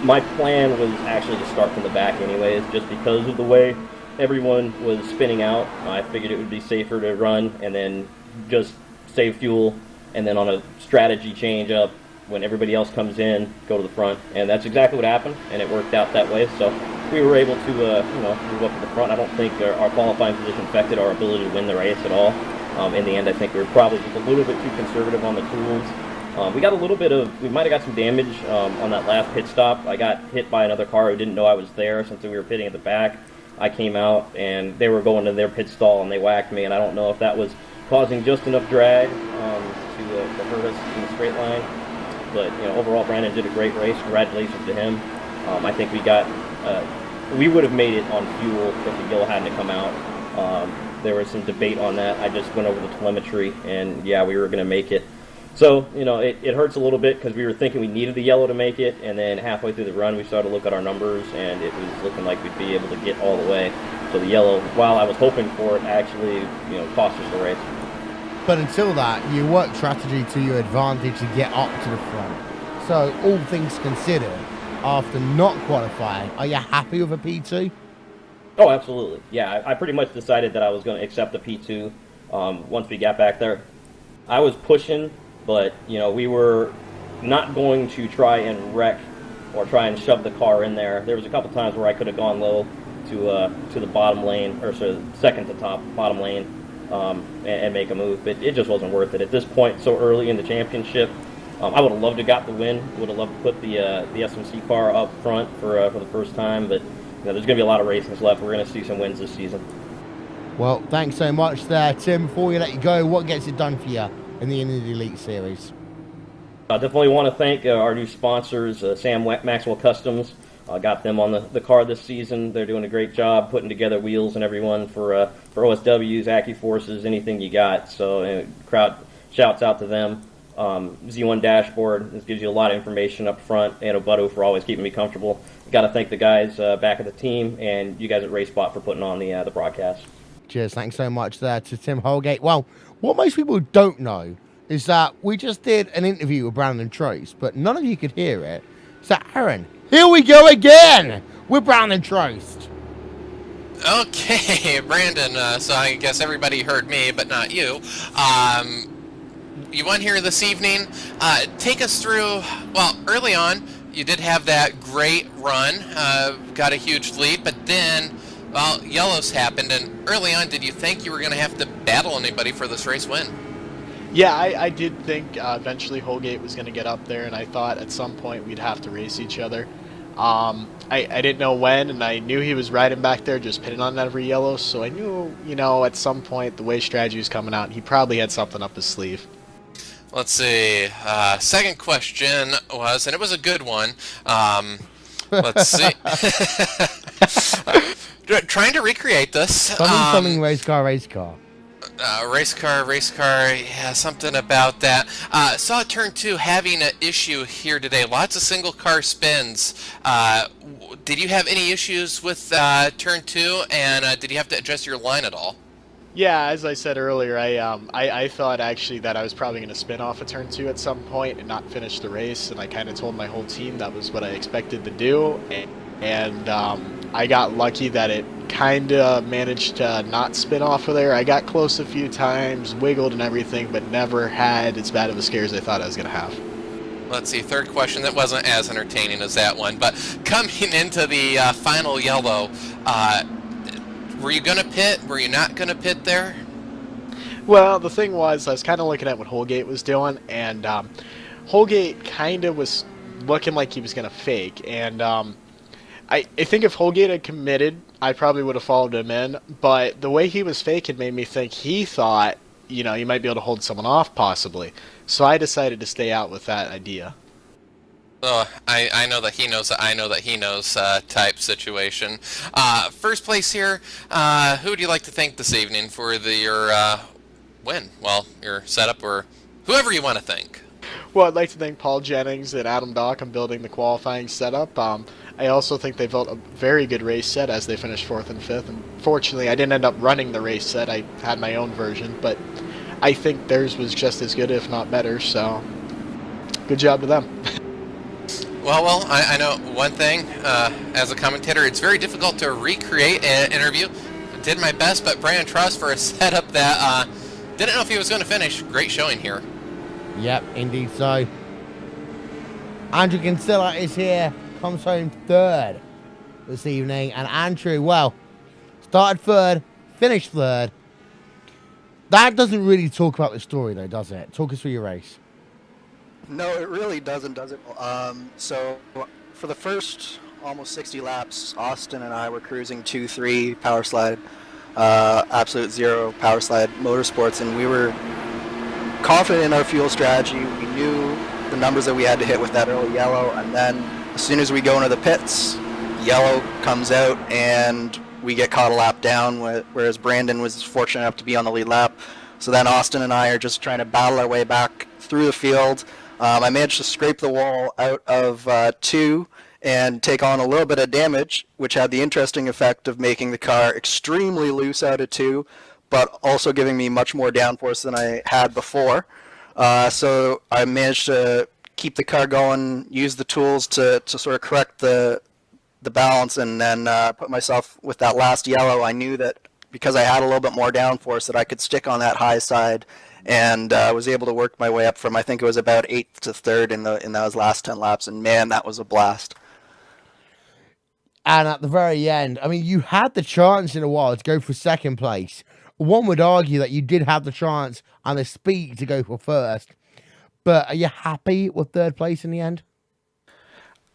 my plan was actually to start from the back anyways, just because of the way everyone was spinning out. I figured it would be safer to run and then just save fuel, and then on a strategy change up, when everybody else comes in, go to the front. And that's exactly what happened, and it worked out that way. So we were able to move up to the front. I don't think our qualifying position affected our ability to win the race at all. In the end, I think we were probably just a little bit too conservative on the tools. We got a little bit of, we might have got some damage on that last pit stop. I got hit by another car who didn't know I was there since we were pitting at the back. I came out and they were going to their pit stall and they whacked me, and I don't know if that was causing just enough drag to hurt us in the straight line. But overall, Brandon did a great race. Congratulations to him. I think we would have made it on fuel if the yellow hadn't come out. There was some debate on that. I just went over the telemetry, and yeah, we were going to make it. So, it hurts a little bit because we were thinking we needed the yellow to make it, and then halfway through the run, we started to look at our numbers, and it was looking like we'd be able to get all the way. So the yellow, while I was hoping for it, actually, cost us the race. But until that, you work strategy to your advantage to get up to the front. So, all things considered, after not qualifying, are you happy with a P2? Oh, absolutely. Yeah, I pretty much decided that I was going to accept the P2 once we got back there. I was pushing, but, we were not going to try and wreck or try and shove the car in there. There was a couple times where I could have gone low to the bottom lane, or second to top, bottom lane, and make a move, but it just wasn't worth it. At this point, so early in the championship, I would have loved to got the win. Would have loved to put the SMC car up front for the first time, but there's going to be a lot of races left. We're going to see some wins this season. Well, thanks so much there, Tim. Before we let you go, what gets it done for you in the Indy Elite Series? I definitely want to thank our new sponsors, Sam Maxwell Customs. Got them on the car this season. They're doing a great job putting together wheels and everyone for OSWs, AccuForces, anything you got. So crowd shouts out to them. Z1 dashboard. This gives you a lot of information up front. And Obuto for always keeping me comfortable. Got to thank the guys back at the team and you guys at RaceSpot for putting on the broadcast. Cheers. Thanks so much there to Tim Holgate. Well, what most people don't know is that we just did an interview with Brandon Trost, but none of you could hear it. So, Aaron, here we go again with Brandon Trost. Okay, Brandon, so I guess everybody heard me, but not you. You won here this evening. Take us through, well, early on, you did have that great run, got a huge lead, but then, well, yellows happened, and early on, did you think you were going to have to battle anybody for this race win? Yeah, I did think eventually Holgate was going to get up there, and I thought at some point we'd have to race each other. I didn't know when, and I knew he was riding back there just pitting on every yellow, so I knew, at some point the way strategy was coming out, he probably had something up his sleeve. Let's see. Second question was, and it was a good one. Let's see. Trying to recreate this. Something race car. Race car, yeah, something about that. Saw turn 2 having an issue here today. Lots of single car spins. Did you have any issues with turn 2, and did you have to adjust your line at all? Yeah, as I said earlier, I thought actually that I was probably going to spin off a turn 2 at some point and not finish the race, and I kind of told my whole team that was what I expected to do, and I got lucky that it kind of managed to not spin off of there. I got close a few times, wiggled and everything, but never had as bad of a scare as I thought I was going to have. Let's see, third question that wasn't as entertaining as that one, but coming into the final yellow, were you going to pit? Were you not going to pit there? Well, the thing was, I was kind of looking at what Holgate was doing, and Holgate kind of was looking like he was going to fake, and I think if Holgate had committed, I probably would have followed him in, but the way he was faking made me think he thought, you might be able to hold someone off, possibly. So I decided to stay out with that idea. Oh, I know that he knows that I know that he knows type situation. First place here, who would you like to thank this evening for your win? Well, your setup, or whoever you want to thank. Well, I'd like to thank Paul Jennings and Adam Dock on building the qualifying setup. I also think they built a very good race set as they finished 4th and 5th. Unfortunately, I didn't end up running the race set. I had my own version, but I think theirs was just as good, if not better, so good job to them. Well, I know one thing, as a commentator, it's very difficult to recreate an interview. Did my best, but Brandon Trost for a setup that didn't know if he was going to finish. Great showing here. Yep, indeed so. Andrew Kinsella is here, comes home 3rd this evening, and Andrew, well, started 3rd, finished 3rd. That doesn't really talk about the story though, does it? Talk us through your race. No, it really doesn't, does it? So for the first almost 60 laps, Austin and I were cruising 2-3 power slide, absolute zero power slide motorsports, and we were confident in our fuel strategy. We knew the numbers that we had to hit with that early yellow, and then as soon as we go into the pits, yellow comes out and we get caught a lap down, whereas Brandon was fortunate enough to be on the lead lap. So then Austin and I are just trying to battle our way back through the field. I managed to scrape the wall out of 2 and take on a little bit of damage, which had the interesting effect of making the car extremely loose out of 2, but also giving me much more downforce than I had before. So I managed to keep the car going, use the tools to sort of correct the balance, and then put myself with that last yellow. I knew that because I had a little bit more downforce that I could stick on that high side, and was able to work my way up from, I think it was about 8th to 3rd in those last 10 laps, and man, that was a blast. And at the very end, I mean, you had the chance in a while to go for 2nd place. One would argue that you did have the chance and the speed to go for 1st. But are you happy with third place in the end?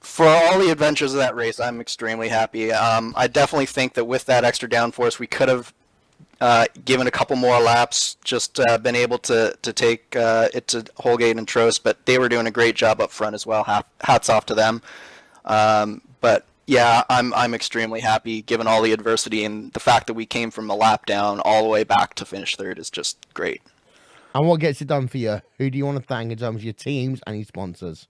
For all the adventures of that race, I'm extremely happy. I definitely think that with that extra downforce, we could have given a couple more laps, just been able to take it to Holgate and Trost, but they were doing a great job up front as well. Hats off to them. But yeah, I'm extremely happy given all the adversity, and the fact that we came from a lap down all the way back to finish third is just great. And what gets it done for you? Who do you want to thank in terms of your teams and your sponsors?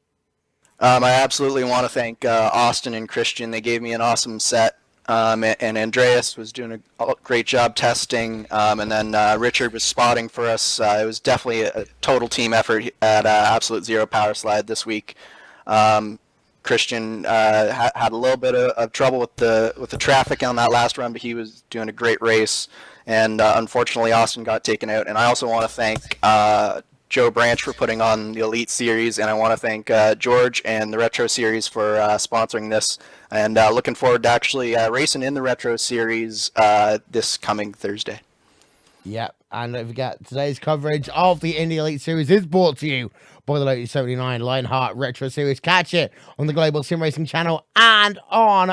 I absolutely want to thank Austin and Christian. They gave me an awesome set. And Andreas was doing a great job testing, and then Richard was spotting for us. It was definitely a total team effort at Absolute Zero Power Slide this week. Christian had a little bit of trouble with the traffic on that last run, but he was doing a great race. And unfortunately, Austin got taken out. And I also want to thank Joe Branch for putting on the Elite Series, and I want to thank George and the Retro Series for sponsoring this, and looking forward to actually racing in the Retro Series this coming Thursday. Yep, and don't forget, today's coverage of the Indy Elite Series is brought to you by the Lotus 79 Lionheart Retro Series. Catch it on the Global Sim Racing channel and on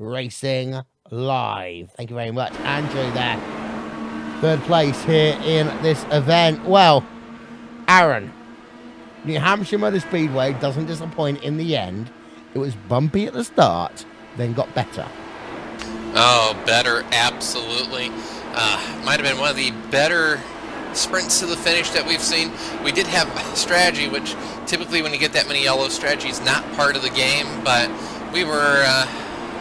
iRacing Live. Thank you very much, Andrew, there. Third place here in this event. Well, Aaron, New Hampshire Motor Speedway doesn't disappoint in the end. It was bumpy at the start, then got better. Oh, better, absolutely. Might have been one of the better sprints to the finish that we've seen. We did have strategy, which typically when you get that many yellow, strategy is not part of the game, but we were...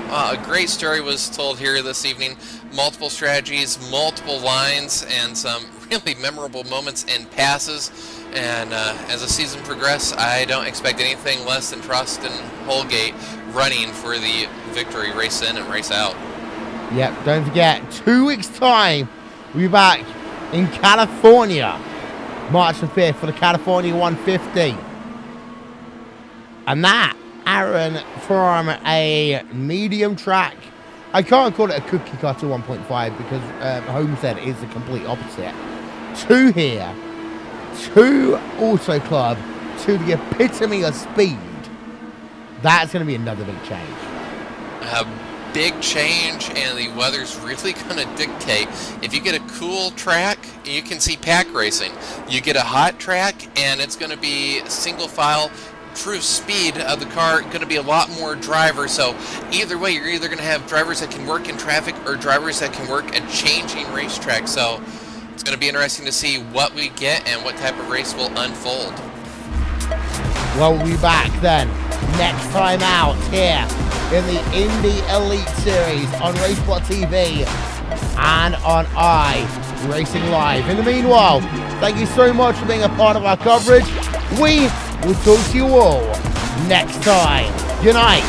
a great story was told here this evening. Multiple strategies, multiple lines, and some really memorable moments and passes. And as the season progresses, I don't expect anything less than Trost and Holgate running for the victory, race in and race out. Yep, don't forget, 2 weeks' time, we'll be back in California, March the 5th for the California 150. And that, Aaron, from a medium track, I can't call it a cookie cutter 1.5 because Homestead is the complete opposite. 2 here, 2 Auto Club, to the epitome of speed. That's going to be another big change. A big change, and the weather's really going to dictate. If you get a cool track, you can see pack racing. You get a hot track, and it's going to be single file. True speed of the car, going to be a lot more drivers. So either way, you're either going to have drivers that can work in traffic or drivers that can work at changing racetracks. So it's going to be interesting to see what we get and what type of race will unfold. Well, we'll be back then next time out here in the Indy Elite Series on RaceSpotTV and on iRacing Live. In the meanwhile, thank you so much for being a part of our coverage. We'll talk to you all next time. Good night.